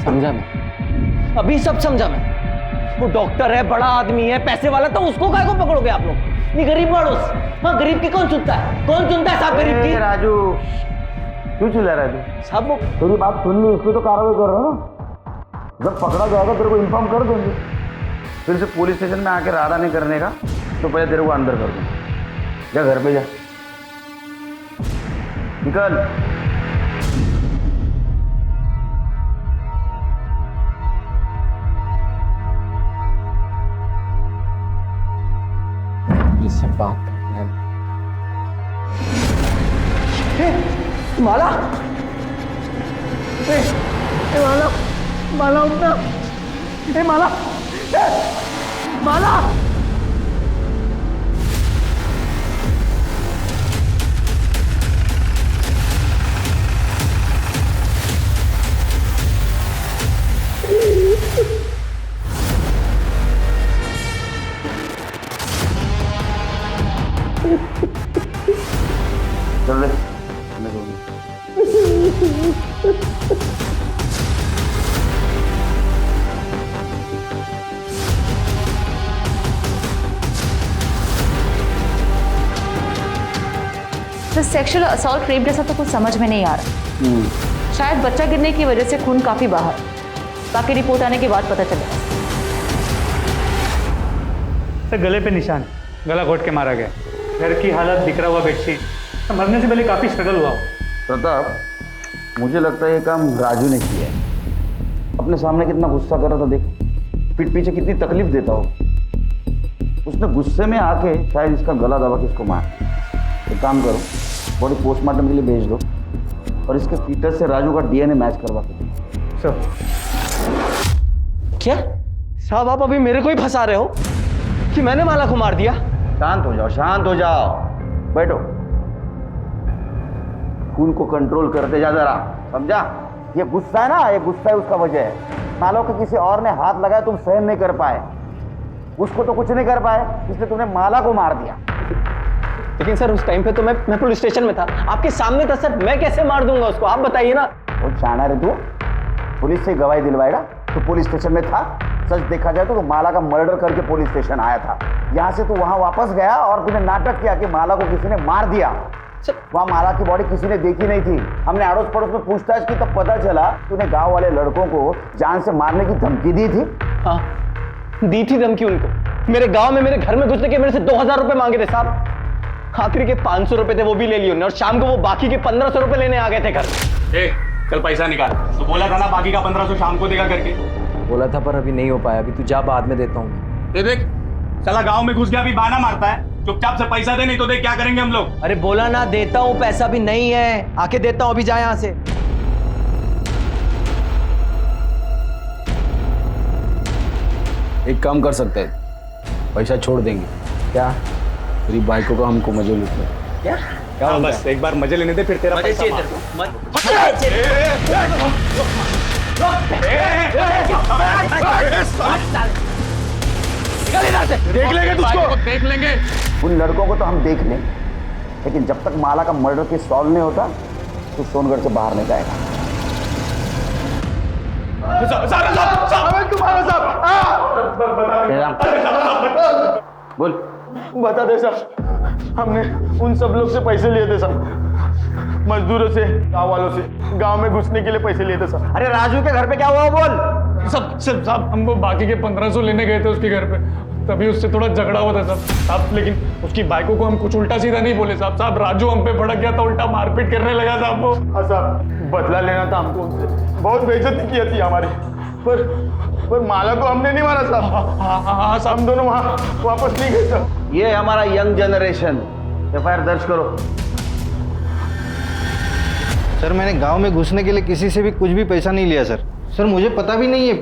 समझा मैं, अभी सब समझा मैं। वो डॉक्टर है, बड़ा आदमी है, पैसे वाला, तो उसको काहे को पकड़ोगे आप लोग? ये गरीब मानुस, हाँ गरीब की कौन सुनता है? कौन सुनता है साहब गरीब की? राजू क्यों चिल्ला रहा है तू? साहब वो तेरी बात सुन ली, इसलिए तो कार्रवाई कर रहा हूँ। जब पकड़ा जाएगा तेरे को इन्फॉर्म कर देंगे। फिर से पुलिस स्टेशन में आके राडा नहीं करने का, तो पहले तेरे को अंदर कर दूंगा। जा घर पे जा, निकल। इससे बात माला, माला, माला उठना, माला, माला। चल रे, तो सेक्सुअल असॉल्ट रेप जैसा तो कुछ समझ में नहीं आ रहा। शायद बच्चा गिरने की वजह से खून काफी बाहर, बाकी रिपोर्ट आने के बाद पता चलेगा। सर गले पे निशान, गला घोट के मारा गया, घर की हालत, बिखरा हुआ बेडशीट, मरने से पहले काफी स्ट्रगल हुआ। प्रताप, मुझे लगता है ये काम राजू ने किया है। अपने सामने कितना गुस्सा कर रहा था, देख पीठ पीछे कितनी तकलीफ देता हो। उसने गुस्से में आके शायद इसका गला दबा के इसको मार। एक काम करो, बॉडी पोस्टमार्टम के लिए भेज दो और इसके फीटस से राजू का डीएनए मैच करवा दो। सर क्या साहब, आप अभी मेरे को ही फंसा रहे हो कि मैंने माला को मार दिया? शांत हो जाओ, शांत हो जाओ, बैठो। खून को कंट्रोल करते जा जरा, समझा? ये गुस्सा है ना, ये गुस्सा है उसका वजह है। मान लो कि किसी और ने हाथ लगाया, तुम सहन नहीं कर पाए, उसको तो कुछ नहीं कर पाए, इसलिए तुमने माला को मार दिया। लेकिन सर उस टाइम पे तो मैं पुलिस स्टेशन में था, आपके सामने था सर, मैं कैसे मार दूंगा उसको, आप बताइए ना। वो चाहना रे तू पुलिस से गवाही दिलवाएगा? तो पुलिस स्टेशन में था, सच देखा जाए तो माला का मर्डर करके पुलिस स्टेशन आया था। यहाँ से तू वहाँ वापस गया और तूने नाटक किया कि माला को किसी ने मार दिया। वहाँ माला की बॉडी किसी ने देखी नहीं थी। हमने अड़ोस पड़ोस में पूछताछ की, तब पता चला तूने गांव वाले लड़कों को जान से मारने की धमकी दी थी। हाँ दी थी धमकी उनको। मेरे गांव में मेरे घर में घुसने के मेरे से 2000 रुपए मांगे थे साहब। आखिरी के 500 रुपए थे, वो भी ले लिए उन्होंने, और शाम को वो बाकी के 1500 रुपए लेने आ गए थे घर। कल पैसा निकाल, तो बोला था ना बाकी का 1500 शाम को देगा करके। बोला था पर अभी नहीं हो पाया, अभी तू जा, बाद में देता हूँ। देख साला गांव में घुस गया, अभी बहाना मारता है। चुपचाप से पैसा दे, नहीं तो देख क्या करेंगे हम लोग। अरे बोला ना देता हूँ, पैसा भी नहीं है, आके देता हूँ, अभी जा यहाँ से। एक काम कर सकते हैं, पैसा छोड़ देंगे। क्या? तेरी बाइकों का हमको मजे लेते हैं। क्या? क्या बस एक बार मजे लेने दे, फिर तेरा पैसा देख लेंगे तुझको, देख लेंगे। उन लड़कों को तो हम देख लें, लेकिन जब तक माला का मर्डर केस सॉल्व नहीं होता तो सोनगढ़ से बाहर नहीं जाएगा। बोल। बता दे साहब, हमने उन सब लोग से पैसे लिए थे साहब, मजदूरों से, गांव वालों से, गांव में घुसने के लिए पैसे लिए थे साहब। अरे राजू के घर पे क्या हुआ बोल। सब साहब, हम वो बाकी के 1500 लेने गए थे उसके घर पे, तभी उससे थोड़ा झगड़ा हुआ था साहब। लेकिन उसकी बाइकों को हम कुछ उल्टा सीधा नहीं बोले साहब। राजू हम पे भड़क गया था, उल्टा मारपीट करने लगा था वो। हाँ साहब, बदला लेना था हमको उनसे, बहुत बेइज्जती की थी हमारी, पर पर माला को हमने नहीं मारा साहब। हाँ साहब, हम दोनों वहाँ वापस नहीं गए साहब। ये हमारा यंग जनरेशन। एफआईआर दर्ज करो। सर मैंने गांव में घुसने के लिए किसी से भी कुछ भी पैसा नहीं लिया सर। सर मुझे पता भी नहीं है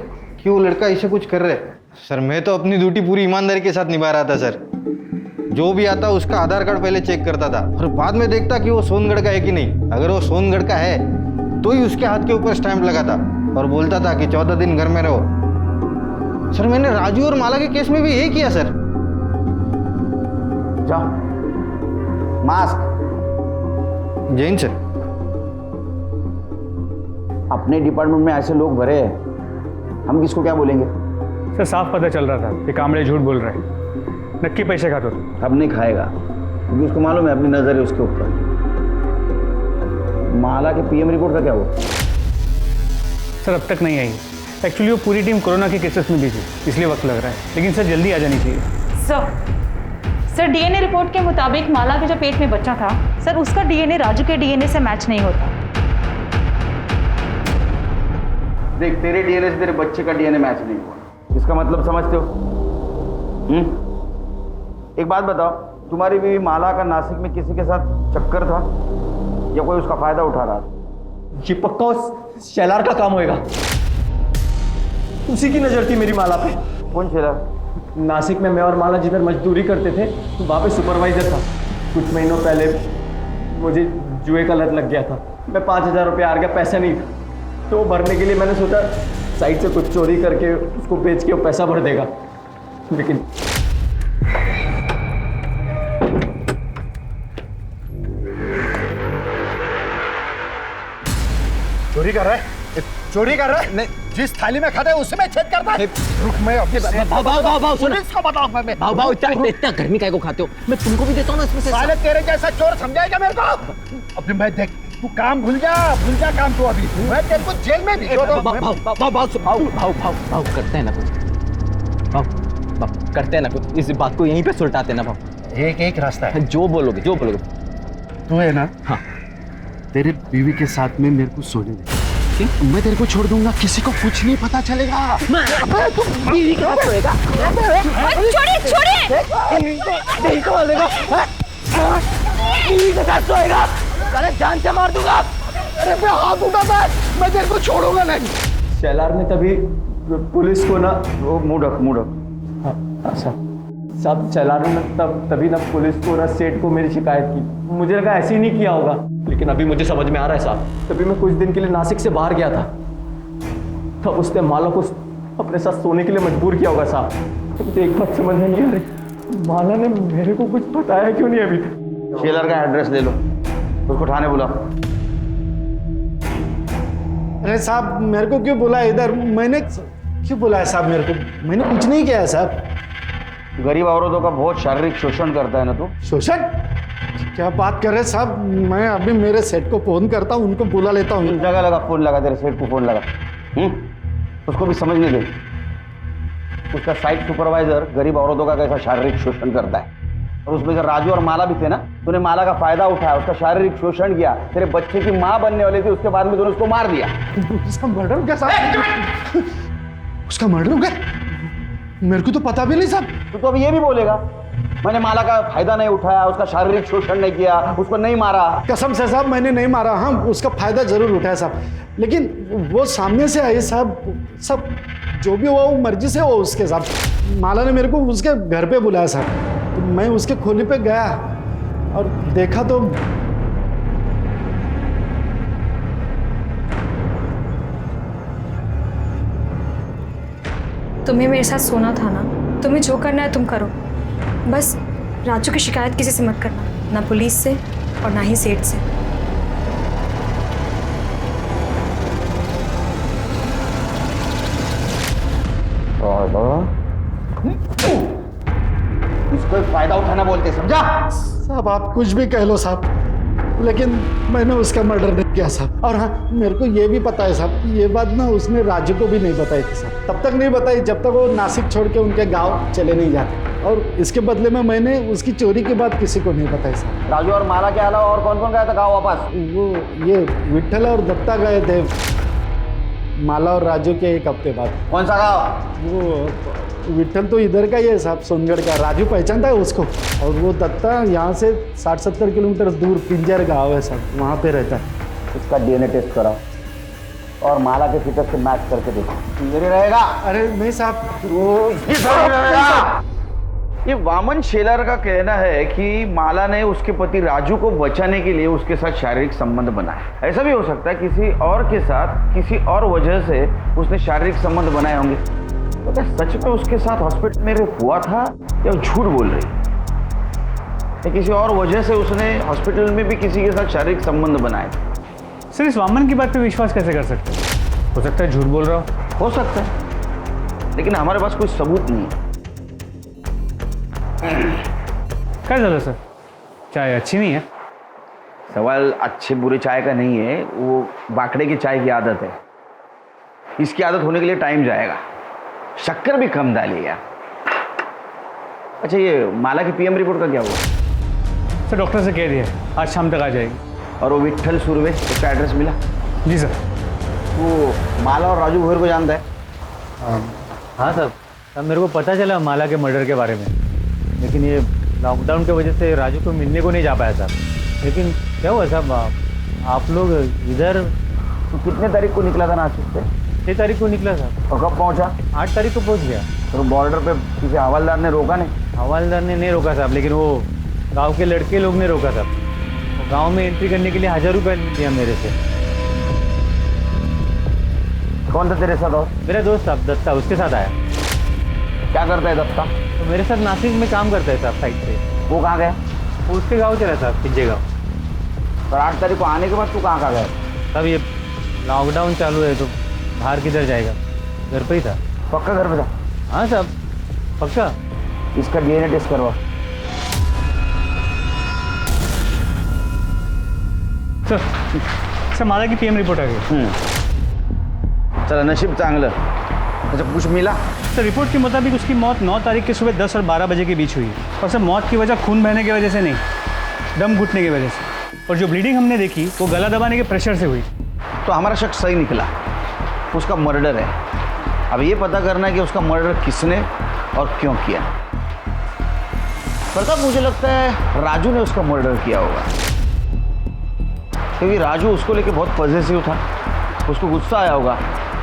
कि वो लड़का ऐसे कुछ कर रहा है। सर मैं तो अपनी ड्यूटी पूरी ईमानदारी के साथ निभा रहा था सर। जो भी आता उसका आधार कार्ड पहले चेक करता था और बाद में देखता कि वो सोनगढ़ का है कि नहीं। अगर वो सोनगढ़ का है तो ही उसके हाथ के ऊपर स्टैंप लगाता और बोलता था कि 14 दिन घर में रहो। सर मैंने राजू और माला के केस में भी यही किया सर। जाओ। मास्क। जैन सर। अपने डिपार्टमेंट में ऐसे लोग भरे हैं, हम किसको क्या बोलेंगे? सर साफ पता चल रहा था कि कांबळे झूठ बोल रहे हैं, नक्की पैसे खाता था। अब नहीं खाएगा क्योंकि उसको मालूम है अपनी नजर है उसके ऊपर। माला के पीएम रिपोर्ट का क्या हुआ? सर अब तक नहीं आई। एक्चुअली वो पूरी टीम कोरोना के केसेस में भी थी, इसलिए वक्त लग रहा है, लेकिन सर जल्दी आ जानी चाहिए। सर डीएनए रिपोर्ट के मुताबिक माला के जो पेट में बच्चा था सर, उसका डीएनए राजू के डीएनए से मैच नहीं होता। देख, तेरे डीएनए से तेरे बच्चे का डीएनए मैच नहीं हुआ, इसका मतलब समझते हो? एक बात बताओ, तुम्हारी बीवी माला का नासिक में किसी के साथ चक्कर था या कोई उसका फायदा उठा रहा था? ये पक्का उस शेलार का काम होएगा। उसी की नजर थी मेरी माला पे। कौन शेलार? नासिक में मैं और माला जिधर मजदूरी करते थे तो वहाँ पे सुपरवाइजर था। कुछ महीनों पहले मुझे जुए का लत लग गया था। मैं 5,000 रुपये हार गया, पैसा नहीं था, तो भरने के लिए मैंने सोचा साइड से कुछ चोरी करके उसको बेच के वो पैसा भर देगा, लेकिन चोरी कर रहा है? चोरी कर रहा है? नहीं, जिस थाली में खाता है उसी में छेद करता है। रुक, मैं अपने भाव सुनो। पुलिस को बताऊंगा मैं। भाव इतना गर्मी काहे को खाते हो? मैं तुमको भी देता हूँ ना इसमें से। साले तेरे जैसा चोर समझाएगा मेरे को? अभी मैं देख, तू काम भूल जा काम तू अभी। मैं तेरे को जेल में भी भाव करते हैं ना कुछ। भाव करते हैं ना कुछ, इस बात को यहीं पे सुलटाते हैं ना भाव। एक रास्ता है। जो बोलोगे तू है ना? हाँ। तेरे बीवी के साथ में मेरे को सोने दे। मैं तेरे को छोड़ दूंगा, किसी को कुछ नहीं पता चलेगा। तुम बीवी के साथ सोएगा? नहीं कमा देगा। बीवी के साथ सोएगा? अरे जान से मार दूंगा। अरे मैं हाथ उठाता है, मैं तेरे को छोड़ूंगा नहीं। शेलार ने तभी पुलिस को ना वो मूडक साहब शेलार ने तभी ना पुलिस को ना सेठ को मेरी शिकायत की। मुझे लगा ऐसे ही नहीं किया होगा, लेकिन अभी मुझे समझ में आ रहा है साहब। तभी मैं कुछ दिन के लिए नासिक से बाहर गया था, तब उसने माला को अपने साथ सोने के लिए मजबूर किया होगा साहब। तो मुझे एक बात समझ में नहीं आ रही, माला ने मेरे को कुछ बताया क्यों नहीं अभी तक? शेलर का एड्रेस ले लो, उसको थाने बुलाओ। अरे साहब मेरे को क्यों बुलाया इधर? मैंने क्यों बुलाया साहब? मेरे को मैंने कुछ नहीं किया है साहब। गरीब औरतों का बहुत शारीरिक शोषण करता है ना तू? शोषण? क्या बात कर रहे हैं साहब? मैं अभी मेरे सेठ को फोन करता हूँ, उनको बुला लेता हूँ। जगह लगा फोन लगा, तेरे सेठ को फोन लगा। उसको भी समझने दे, उसका साइट सुपरवाइजर गरीब औरतों का कैसा शारीरिक शोषण करता है। और उसमें से राजू और माला भी थे ना, तूने माला का फायदा उठाया, उसका शारीरिक शोषण किया। तेरे बच्चे की माँ बनने वाली थी, उसके बाद में तूने उसको मार दिया। उसका मर्डर हो गया साहब? उसका मर्डर हो गया? मेरे को तो पता भी नहीं साहब। तू तो अब ये भी बोलेगा मैंने माला का फायदा नहीं उठाया, उसका शारीरिक शोषण नहीं किया, उसको नहीं मारा? कसम से साहब मैंने नहीं मारा। हाँ, उसका फायदा जरूर उठाया साहब, लेकिन वो सामने से आई साहब। सब जो भी हुआ वो मर्जी से हो उसके साहब। माला ने मेरे को उसके घर पे बुलाया साहब, तो मैं उसके खोली पे गया और देखा तो तुम्हें मेरे साथ सोना था ना, तुम्हें जो करना है तुम करो, बस राजू की शिकायत किसी से मत करना, ना पुलिस से और ना ही सेठ से। इसको फायदा उठाना बोलते, समझा? साहब आप कुछ भी कह लो साहब, लेकिन मैंने उसका मर्डर नहीं किया साहब। और हाँ, मेरे को ये भी पता है साहब, ये बात ना उसने राजू को भी नहीं बताई थी साहब। तब तक नहीं बताई जब तक वो नासिक छोड़ के उनके गांव चले नहीं जाते। और इसके बदले में मैंने उसकी चोरी की बात किसी को नहीं बताई साहब। राजू और माला के अलावा और कौन कौन गया था गाँव वापस? वो ये विट्ठल और दत्ता गए थे। माला और राजू के एक हफ्ते बाद। कौन सा गाँव? वो विठल तो इधर का ही है साहब, सोनगढ़ का। राजू पहचानता है उसको। और वो दत्ता यहाँ से 60-70 किलोमीटर दूर पिंजर गाँव है साहब, वहाँ पे रहता है। उसका डीएनए टेस्ट कराओ और माला के फिगर से मैच करके देखो, क्लियर रहेगा। अरे नहीं साहब, वो ये वामन शेलार का कहना है कि माला ने उसके पति राजू को बचाने के लिए उसके साथ शारीरिक संबंध बनाए। ऐसा भी हो सकता है किसी और के साथ किसी और वजह से उसने शारीरिक संबंध बनाए होंगे। तो क्या सच में उसके साथ हॉस्पिटल में रेप हुआ था या झूठ बोल रही है? या किसी और वजह से उसने हॉस्पिटल में भी किसी के साथ शारीरिक संबंध बनाए थे? सर इस वामन की बात पे विश्वास कैसे कर सकते हैं? हो सकता है झूठ बोल रहा हो सकता है, लेकिन हमारे पास कोई सबूत नहीं है। क्या चलो सर, चाय अच्छी नहीं है? सवाल अच्छे बुरे चाय का नहीं है, वो बाकड़े की चाय की आदत है। इसकी आदत होने के लिए टाइम जाएगा। शक्कर भी कम डालिएगा। अच्छा, ये माला की पीएम रिपोर्ट का क्या हुआ? सर डॉक्टर से कह दिया आज शाम तक आ जाएगी। और वो विठल सुरवे, उसका एड्रेस मिला? जी सर। वो माला और राजू भोर को जानता है? हाँ सर, अब मेरे को पता चला माला के मर्डर के बारे में, लेकिन ये लॉकडाउन की वजह से राजू को मिलने को नहीं जा पाया साहब। लेकिन क्या हुआ साहब, आप लोग इधर तो कितने तारीख को निकला था नासिक से? 6 तारीख को निकला साहब। और कब पहुंचा? 8 तारीख को पहुंच गया। तो बॉर्डर पे किसी हवलदार ने रोका नहीं? हवलदार ने नहीं रोका साहब, लेकिन वो गांव के लड़के लोग ने रोका साहब। गांव में एंट्री करने के लिए 1000 रुपये दिया मेरे से। कौन था तेरे साथ? और मेरा दोस्त साहब दत्ता, उसके साथ आया। क्या करता है दत्ता? तो मेरे साथ नासिक में काम करता है साहब साइड पे। वो कहाँ गया? वो उसके गाँव चला साहब, पिंजे गाँव। और 8 तारीख को आने के बाद तू कहाँ गया? साहब ये लॉकडाउन चालू है तो बाहर किधर जाएगा, घर पे ही था। पक्का घर पे था? हाँ साहब पक्का। इसका डीएनए टेस्ट करवा। सर माला की पीएम रिपोर्ट आ गई। चला, नशीब चांगलं। अच्छा, कुछ मिला? सर रिपोर्ट के मुताबिक उसकी मौत 9 तारीख के सुबह 10 और 12 बजे के बीच हुई। और सर मौत की वजह खून बहने की वजह से नहीं, दम घुटने की वजह से। और जो ब्लीडिंग हमने देखी वो गला दबाने के प्रेशर से हुई। तो हमारा शक सही निकला, उसका मर्डर है। अब ये पता करना है कि उसका मर्डर किसने और क्यों किया। प्रताप, मुझे लगता है राजू ने उसका मर्डर किया होगा, क्योंकि राजू उसको लेके बहुत पॉजिटिव था। उसको गुस्सा आया होगा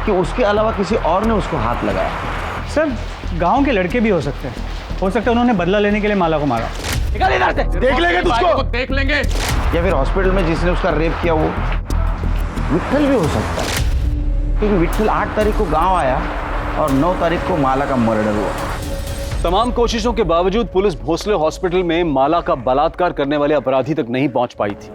कि उसके अलावा किसी और ने उसको हाथ लगाया। सर गांव के लड़के भी हो सकते हैं, हो सकता है उन्होंने बदला लेने के लिए माला को मारा। निकल इधर से, देख लेंगे तुझको, देख लेंगे। या फिर हॉस्पिटल में जिसने उसका रेप किया वो विठल भी हो सकता है, क्योंकि विठल 8 तारीख को गांव आया और 9 तारीख को माला का मर्डर हुआ। तमाम कोशिशों के बावजूद पुलिस भोसले हॉस्पिटल में माला का बलात्कार करने वाले अपराधी तक नहीं पहुंच पाई थी,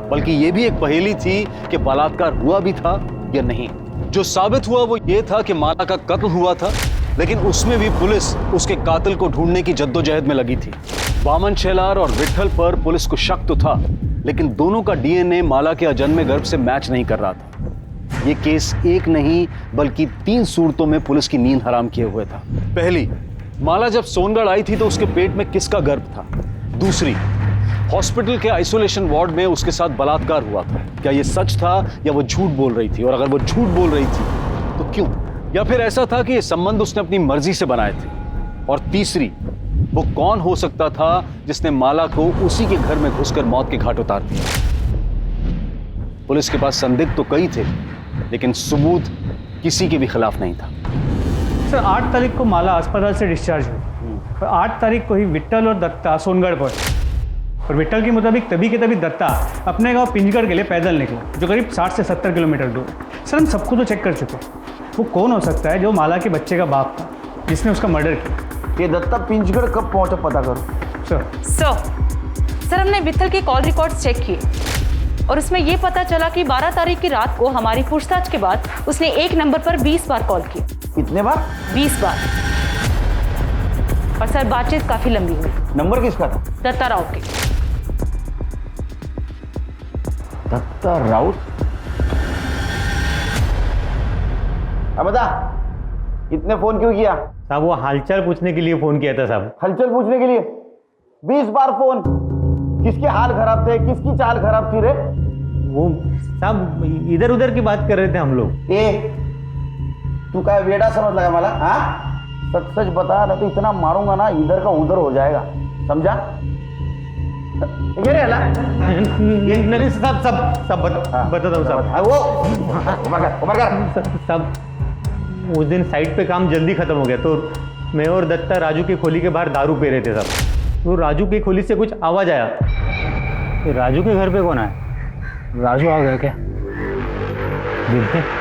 बल्कि यह भी एक पहेली थी कि बलात्कार हुआ भी था या नहीं। जो साबित हुआ वो ये था कि माला का कत्ल हुआ था, लेकिन उसमें भी पुलिस उसके कातिल को ढूंढने की जद्दोजहद में लगी थी। वामन शेलार और विठल पर पुलिस को शक तो था, लेकिन दोनों का डीएनए माला के अजन्मे गर्भ से मैच नहीं कर रहा था। ये केस एक नहीं बल्कि 3 सूरतों में पुलिस की नींद हराम किए हुए था। पहली, माला जब सोनगढ़ आई थी तो उसके पेट में किसका गर्भ था? दूसरी, हॉस्पिटल के आइसोलेशन वार्ड में उसके साथ बलात्कार हुआ था, क्या ये सच था या वो झूठ बोल रही थी? और अगर वो झूठ बोल रही थी तो क्यों? या फिर ऐसा था कि ये संबंध उसने अपनी मर्जी से बनाए थे? और तीसरी, वो कौन हो सकता था जिसने माला को उसी के घर में घुसकर मौत के घाट उतार दिया? पुलिस के पास संदिग्ध तो कई थे, लेकिन सबूत किसी के भी खिलाफ नहीं था। सर 8 तारीख को माला अस्पताल से डिस्चार्ज हुई और 8 तारीख को ही विट्ठल और दत्ता सोनगढ़ पहुंचे। और विट्ठल के मुताबिक तभी के तभी दत्ता अपने गांव पिंजगढ़ के लिए पैदल निकला, जो करीब 60 से 70 किलोमीटर दूर। सर हम सबको तो चेक कर चुके, वो कौन हो सकता है जो माला के बच्चे का बाप था जिसने उसका मर्डर किया? ये दत्ता पिंजगढ़ कब पहुंचा पता करो। सर हमने विट्ठल के कॉल रिकॉर्ड्स चेक किए और उसमें यह पता चला कि 12 तारीख की रात को हमारी पूछताछ के बाद उसने एक नंबर पर 20 बार कॉल की। कितने बार? 20 बार। और सर बातचीत काफी लंबी हुई। नंबर किसका था? दत्ता राउत के। दत्ता राउत? अब बता, इतने फोन क्यों किया? साहब वो हालचाल पूछने के लिए फोन किया था साहब। हलचल पूछने के लिए 20 बार फोन? किसके हाल खराब थे, किसकी चाल खराब थी रे? वो साहब इधर उधर की बात कर रहे थे हम लोग। तू काय वेडा समझ लगा मला? हाँ सच सच बता, ना तो इतना मारूंगा ना इधर का उधर हो जाएगा, समझा? ये रे नहीं सब सब सब बताता हूँ साहब। वो ऊपर कर साहब, उस दिन साइट पे काम जल्दी खत्म हो गया तो मैं और दत्ता राजू की खोली के बाहर दारू पी रहे थे साहब। तो राजू की खोली से कुछ आवाज आया। ये राजू के घर पे कौन आया? राजू आ गया क्या? देखते।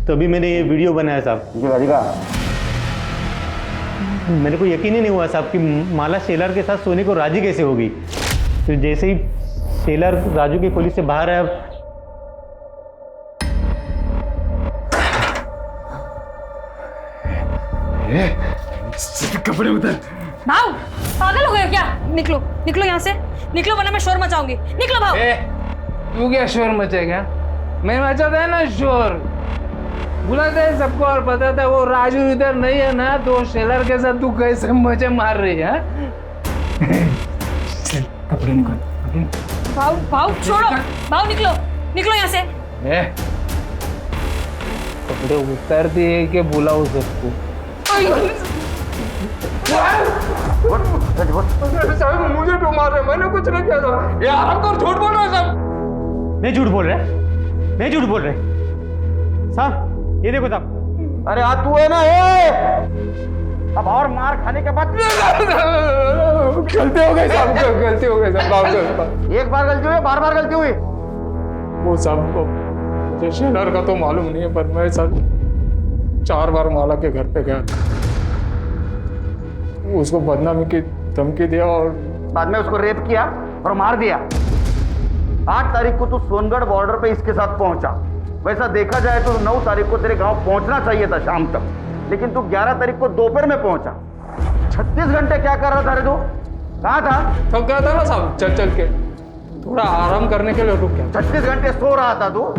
तभी मैंने ये वीडियो बनाया साहब। मेरे को यकीन ही नहीं हुआ साहब कि माला शेलर के साथ सोने को राजी कैसे होगी। तो जैसे ही शेलर राजू की खोली से बाहर आया, कपड़े उतर। भाव पागल हो गए क्या? निकलो निकलो यहाँ से, निकलो वरना मैं शोर मचाऊंगी। निकलो भाव। तू क्या शोर मचेगा? मैं मचाता है ना शोर, बुलाते हैं सबको और बताता है वो राजू इधर नहीं है ना, तो शेलर के साथ तू कैसे मजे मार रही है? कपड़े निकाल। भाव भाव छोड़ो, भाव निकलो निकलो यहाँ से। कपड़े उतर दिए कि बुलाओ सबको? साहब मुझे क्यों मार रहे? मैंने कुछ नहीं किया था। ये आराम कर, झूठ बोल रहे हो सब। नहीं झूठ बोल रहे, नहीं झूठ बोल रहे साहब। ये देखो साहब। अरे आ तू है ना, अब और मार खाने के बाद गलती हो गई साहब, गलती हो गई साहब। एक बार गलती हुई, बार बार गलती हुई? वो साहब को मुझे शेलर का तो मालूम नहीं है, पर मैं साहब 4 बार माला के घर पे गया, उसको बदनामी की धमकी दिया और बाद में उसको रेप किया और मार दिया। 8 तारीख को तू सोनगढ़ बॉर्डर पे इसके साथ पहुंचा। वैसा देखा जाए तो 9 तारीख को तेरे गांव पहुंचना चाहिए था शाम तक, लेकिन तू 11 तारीख को दोपहर में पहुंचा। 36 घंटे क्या कर रहा था रे तू? कहाँ था? थक गया था ना साहब चल चल के, थोड़ा आराम करने के लिए रुक गया। 36 घंटे सो रहा था तू?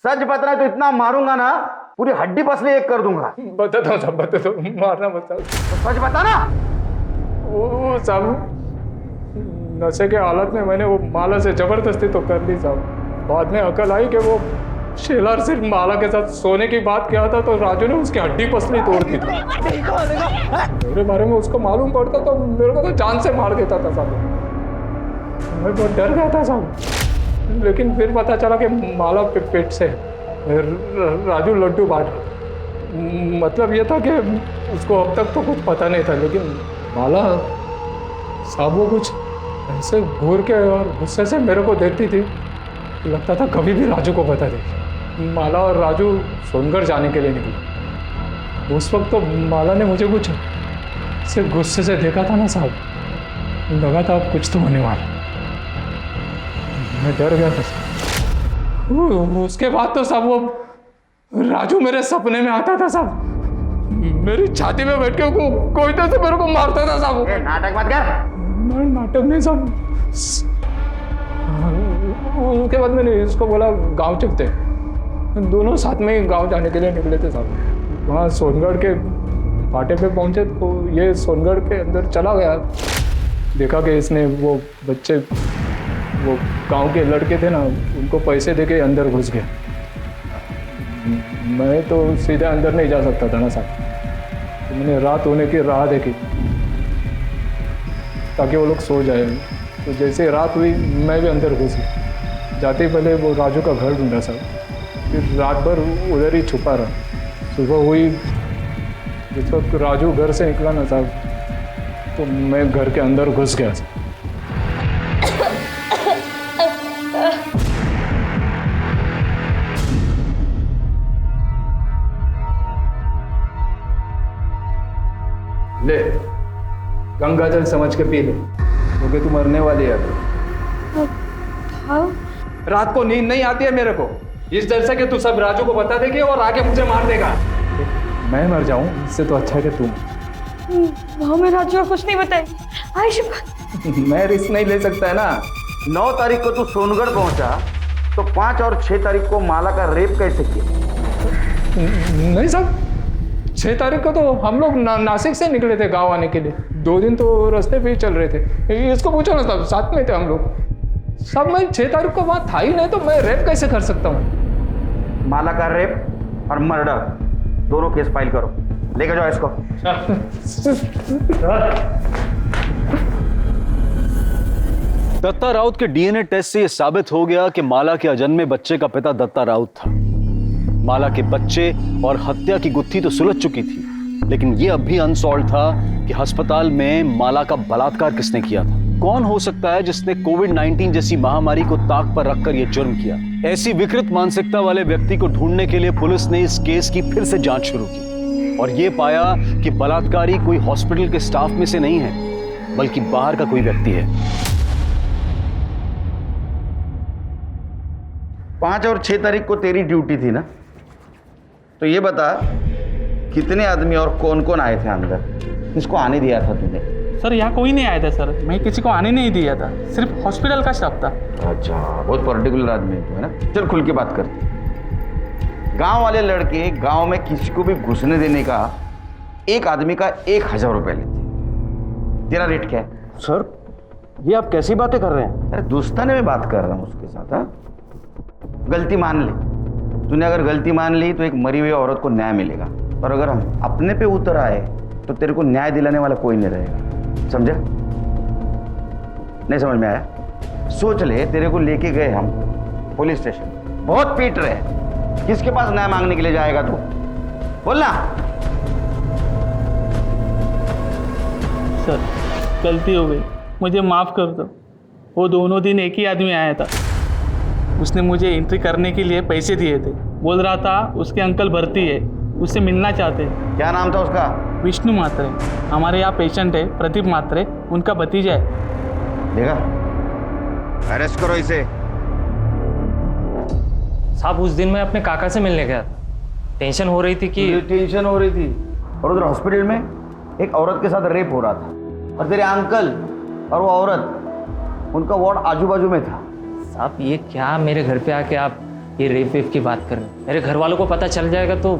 सच बता, तो इतना मारूंगा ना पूरी हड्डी पसली एक कर दूंगा। बताता हूँ साहब, बताता हूँ, मारना बता। सच बता ना। वो साहब नशे के हालत में मैंने वो माला से जबरदस्ती तो कर ली साहब। बाद में अकल आई कि वो शेलर सिर्फ माला के साथ सोने की बात किया था, तो राजू ने उसकी हड्डी पसली तोड़ दी थी। मेरे बारे में उसको मालूम पड़ता तो मेरे को तो जान से मार देता था साहब। मैं बहुत डर गया था साहब, लेकिन फिर पता चला कि माला पेट से राजू लड्डू बांट। मतलब ये था कि उसको अब तक तो कुछ पता नहीं था, लेकिन माला साहब वो कुछ ऐसे घूर के और गुस्से से मेरे को देखती थी, लगता था कभी भी राजू को बता दे। माला और राजू सोनगढ़ जाने के लिए निकले। उस वक्त तो माला ने मुझे कुछ से गुस्से से देखा था ना साहब, लगा था अब कुछ तो होने वाला। मैं डर गया था साहब। उसके बाद तो साहब वो राजू मेरे सपने में आता था साहब, मेरी छाती में बैठ के कोई तो से मेरे को मारता था साहब। नाटक मत कर। नाटक नहीं साहब। उसके बाद मैंने इसको बोला गांव चलते, दोनों साथ में ही गांव जाने के लिए निकले थे साहब। वहाँ सोनगढ़ के फाटे पे पहुंचे तो ये सोनगढ़ के अंदर चला गया। देखा कि इसने वो बच्चे, वो गांव के लड़के थे ना, उनको पैसे देके अंदर घुस गया। मैं तो सीधे अंदर नहीं जा सकता था ना साहब, तो मैंने रात होने की राह देखी ताकि वो लोग सो जाए। तो जैसे रात हुई मैं भी अंदर घुस गया। जाते ही पहले वो राजू का घर ढूंढा साहब, फिर रात भर उधर ही छुपा रहा। सुबह हुई, जिस वक्त राजू घर से निकला ना साहब, तो मैं घर के अंदर घुस गया साहब। ले गंगा जल समझ के पी ले, क्योंकि तू मरने वाली है। रात को नींद नहीं आती है मेरे को, इस डर से कि तू सब राजू को बता देगी और आगे मुझे मार देगा। मैं मर जाऊं इससे तो अच्छा है कि तू। भाव में राजू को कुछ नहीं बताई। आयुष मैं रिस्क नहीं ले सकता है ना। 9 तारीख को तू सोनगढ़ पहुंचा, तो 5 और 6 तारीख को माला का रेप कैसे किया? नहीं साहब, 6 तारीख को तो हम लोग नासिक से निकले थे गांव आने के लिए। 2 दिन तो रास्ते पे ही चल रहे थे। इसको पूछो ना साहब, साथ में थे हम लोग। साहब मैं 6 तारीख को वहाँ था ही नहीं, तो मैं रेप कैसे कर सकता हूँ? माला का रेप और मर्डर दोनों केस फाइल करो, लेकर जाओ इसको। दत्ता राउत के डीएनए टेस्ट से यह साबित हो गया कि माला के अजन्मे बच्चे का पिता दत्ता राउत था। माला के बच्चे और हत्या की गुत्थी तो सुलझ चुकी थी, लेकिन यह अब भी अनसॉल्व था कि अस्पताल में माला का बलात्कार किसने किया था। कौन हो सकता है जिसने कोविड-19 जैसी महामारी को ताक पर रखकर यह जुर्म किया? ऐसी विकृत मानसिकता वाले व्यक्ति को ढूंढने के लिए पुलिस ने इस केस की फिर से जांच शुरू की और यह पाया कि बलात्कारी कोई हॉस्पिटल के स्टाफ में से नहीं है, बल्कि बाहर का कोई व्यक्ति है। 5 और 6 तारीख को तेरी ड्यूटी थी ना, तो ये बता कितने आदमी और कौन कौन आए थे अंदर? किसको आने दिया था तूने? सर यहाँ कोई नहीं आया था सर, मैं किसी को आने नहीं दिया था, सिर्फ हॉस्पिटल का स्टाफ था। अच्छा, बहुत पर्टिकुलर आदमी है ना। चल खुल के बात करते। गांव वाले लड़के गांव में किसी को भी घुसने देने का एक आदमी का 1000 रुपए लेते। तेरा रेट क्या है? सर ये आप कैसी बातें कर रहे हैं? अरे दोस्ताने में बात कर रहा हूँ उसके साथ। हाँ, गलती मान ले। तूने अगर गलती मान ली तो एक मरी हुई औरत को न्याय मिलेगा, और अगर हम अपने पे उतर आए तो तेरे को न्याय दिलाने वाला कोई नहीं रहेगा। समझा? नहीं समझ में आया? सोच ले, तेरे को लेके गए हम पुलिस स्टेशन, बहुत पीट रहे, किसके पास न्याय मांगने के लिए जाएगा तू? बोलना। सर गलती हो गई, मुझे माफ़ कर दो। वो दोनों दिन एक ही आदमी आया था, उसने मुझे एंट्री करने के लिए पैसे दिए थे। बोल रहा था उसके अंकल भर्ती है, उससे मिलना चाहते हैं। क्या नाम था उसका? विष्णु मात्रे। हमारे यहाँ पेशेंट है प्रदीप मात्रे, उनका भतीजा है। देखा, अरेस्ट करो इसे। साहब उस दिन मैं अपने काका से मिलने गया था, टेंशन हो रही थी कि और उधर हॉस्पिटल में एक औरत के साथ रेप हो रहा था, और तेरे अंकल और वो औरत, उनका वार्ड आजू बाजू में था। साहब ये क्या मेरे घर पे आके आप ये रेप वेप की बात कर रहे हैं? मेरे घर वालों को पता चल जाएगा तो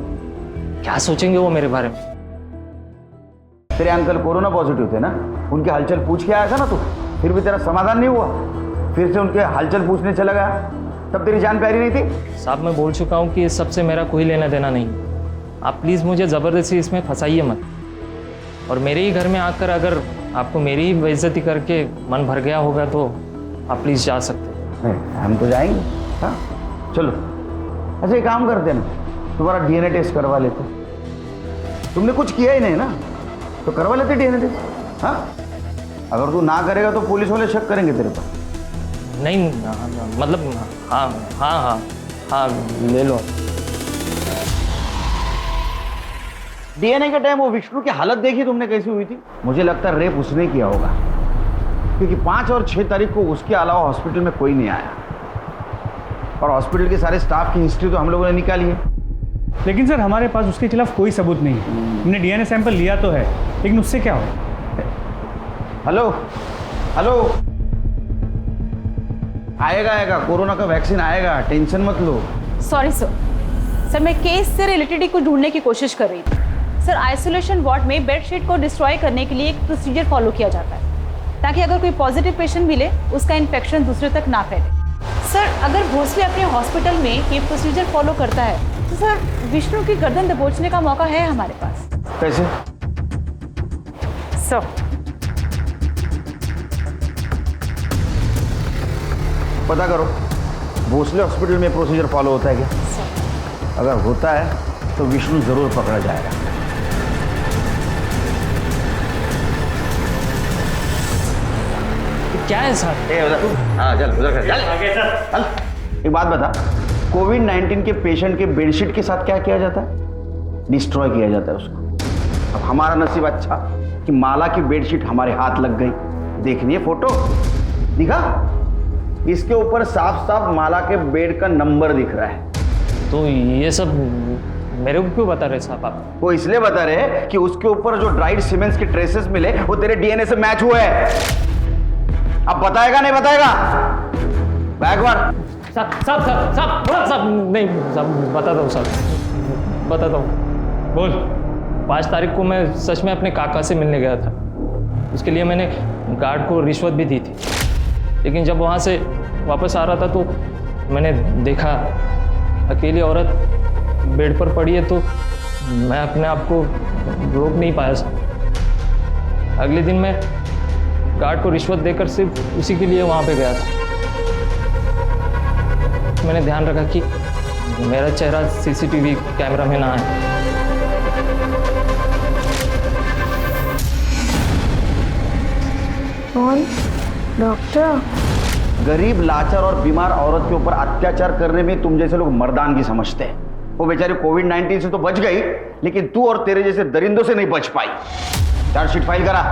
क्या सोचेंगे वो मेरे बारे में? तेरे अंकल कोरोना पॉजिटिव थे ना, उनके हालचाल पूछ के आया था ना तू, फिर भी तेरा समाधान नहीं हुआ, फिर से उनके हालचाल पूछने चला गया, तब तेरी जान प्यारी नहीं थी? साहब मैं बोल चुका हूँ कि इस सब से मेरा कोई लेना देना नहीं। आप प्लीज़ मुझे ज़बरदस्ती इसमें फंसाइए मत, और मेरे ही घर में आकर अगर आपको मेरी ही बेइज्जती करके मन भर गया होगा तो आप प्लीज़ जा सकते हैं। हम तो जाएंगे। हाँ चलो, अच्छा एक काम करते ना, तुम्हारा डीएनए टेस्ट करवा लेते। तुमने कुछ किया ही नहीं ना, तो करवा लेते डीएनए टेस्ट। हाँ, अगर तू ना करेगा तो पुलिस वाले शक करेंगे तेरे पर। नहीं मतलब हाँ हाँ हाँ हाँ ले लो। डीएनए के टाइम वो विष्णु की हालत देखी तुमने कैसी हुई थी? मुझे लगता है रेप उसने किया होगा, क्योंकि 5 और 6 तारीख को उसके अलावा हॉस्पिटल में कोई नहीं आया, और हॉस्पिटल के सारे स्टाफ की हिस्ट्री तो हम लोगों ने निकाली है। लेकिन सर हमारे पास उसके खिलाफ कोई सबूत नहीं है। हमने डीएनए सैंपल लिया तो है, लेकिन उससे क्या हो? हेलो हेलो, आएगा कोरोना का वैक्सीन आएगा, टेंशन मत लो। सॉरी सर, मैं केस से रिलेटेड ही कुछ ढूंढने की कोशिश कर रही थी। सर आइसोलेशन वार्ड में बेडशीट को डिस्ट्रॉय करने के लिए एक प्रोसीजर फॉलो किया जाता है, ताकि अगर कोई पॉजिटिव पेशेंट मिले उसका इन्फेक्शन दूसरे तक ना फैले। सर अगर भोसले अपने हॉस्पिटल में ये प्रोसीजर फॉलो करता है तो सर विष्णु की गर्दन दबोचने का मौका है हमारे पास। कैसे? सर पता करो भोसले हॉस्पिटल में प्रोसीजर फॉलो होता है क्या? अगर होता है तो विष्णु जरूर पकड़ा जाएगा। क्या है सर? हाँ चल उधर चल। एक बात बता, कोविड-19 के पेशेंट के बेडशीट के साथ क्या किया जाता है? डिस्ट्रॉय किया जाता है उसको। अब हमारा नसीब अच्छा कि माला की बेडशीट हमारे हाथ लग गई। देखनी है फोटो, दिखा? इसके ऊपर साफ साफ माला के बेड का नंबर दिख रहा है। तो ये सब मेरे को क्यों बता रहे साहब आप? वो इसलिए बता रहे कि उसके ऊपर जो ड्राइड सीमेंट्स के ट्रेसेस मिले वो तेरे डीएनए से मैच हुए हैं। अब बताएगा नहीं बताएगा? बैक बार साहब नहीं साहब, बताता हूँ साहब, बताता हूँ। बोल। 5 तारीख को मैं सच में अपने काका से मिलने गया था। उसके लिए मैंने गार्ड को रिश्वत भी दी थी, लेकिन जब वहाँ से वापस आ रहा था तो मैंने देखा अकेली औरत बेड पर पड़ी है, तो मैं अपने आप को रोक नहीं पाया साहब। अगले दिन मैं गार्ड को रिश्वत देकर सिर्फ उसी के लिए वहाँ पे गया था। मैंने ध्यान रखा कि मेरा चेहरा सीसीटीवी कैमरा में ना आए। कौन? डॉक्टर? गरीब, लाचार और बीमार औरत के ऊपर अत्याचार करने में तुम जैसे लोग मर्दानगी समझते हैं। वो बेचारी कोविड-19 से तो बच गई, लेकिन तू और तेरे जैसे दरिंदों से नहीं बच पाई। चार्जशीट फाइल करा।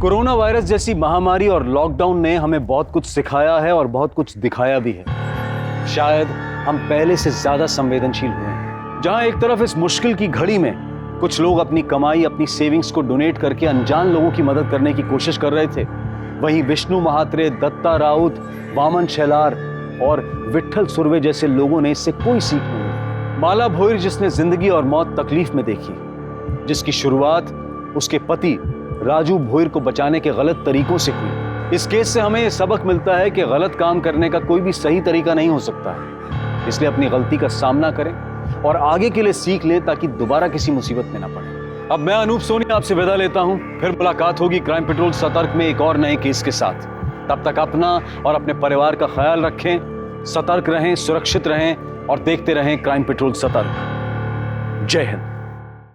कोरोना वायरस जैसी महामारी और लॉकडाउन ने हमें बहुत कुछ सिखाया है और बहुत कुछ दिखाया भी है। शायद हम पहले से ज्यादा संवेदनशील हुए हैं। जहां एक तरफ इस मुश्किल की घड़ी में कुछ लोग अपनी कमाई, अपनी सेविंग्स को डोनेट करके अनजान लोगों की मदद करने की कोशिश कर रहे थे, वहीं विष्णु महात्रे, दत्ता राउत, वामन शेलार और विट्ठल सुर्वे जैसे लोगों ने इससे कोई सीख नहीं ली। माला भोईर, जिसने जिंदगी और मौत तकलीफ में देखी, जिसकी शुरुआत उसके पति राजू भोईर को बचाने के गलत तरीकों से हुई। इस केस से हमें यह सबक मिलता है कि गलत काम करने का कोई भी सही तरीका नहीं हो सकता है। इसलिए अपनी गलती का सामना करें और आगे के लिए सीख लें, ताकि दोबारा किसी मुसीबत में ना पड़े। अब मैं अनूप सोनी आपसे विदा लेता हूं। फिर मुलाकात होगी क्राइम पेट्रोल सतर्क में एक और नए केस के साथ। तब तक अपना और अपने परिवार का ख्याल रखें, सतर्क रहें, सुरक्षित रहें और देखते रहें क्राइम पेट्रोल सतर्क। जय हिंद।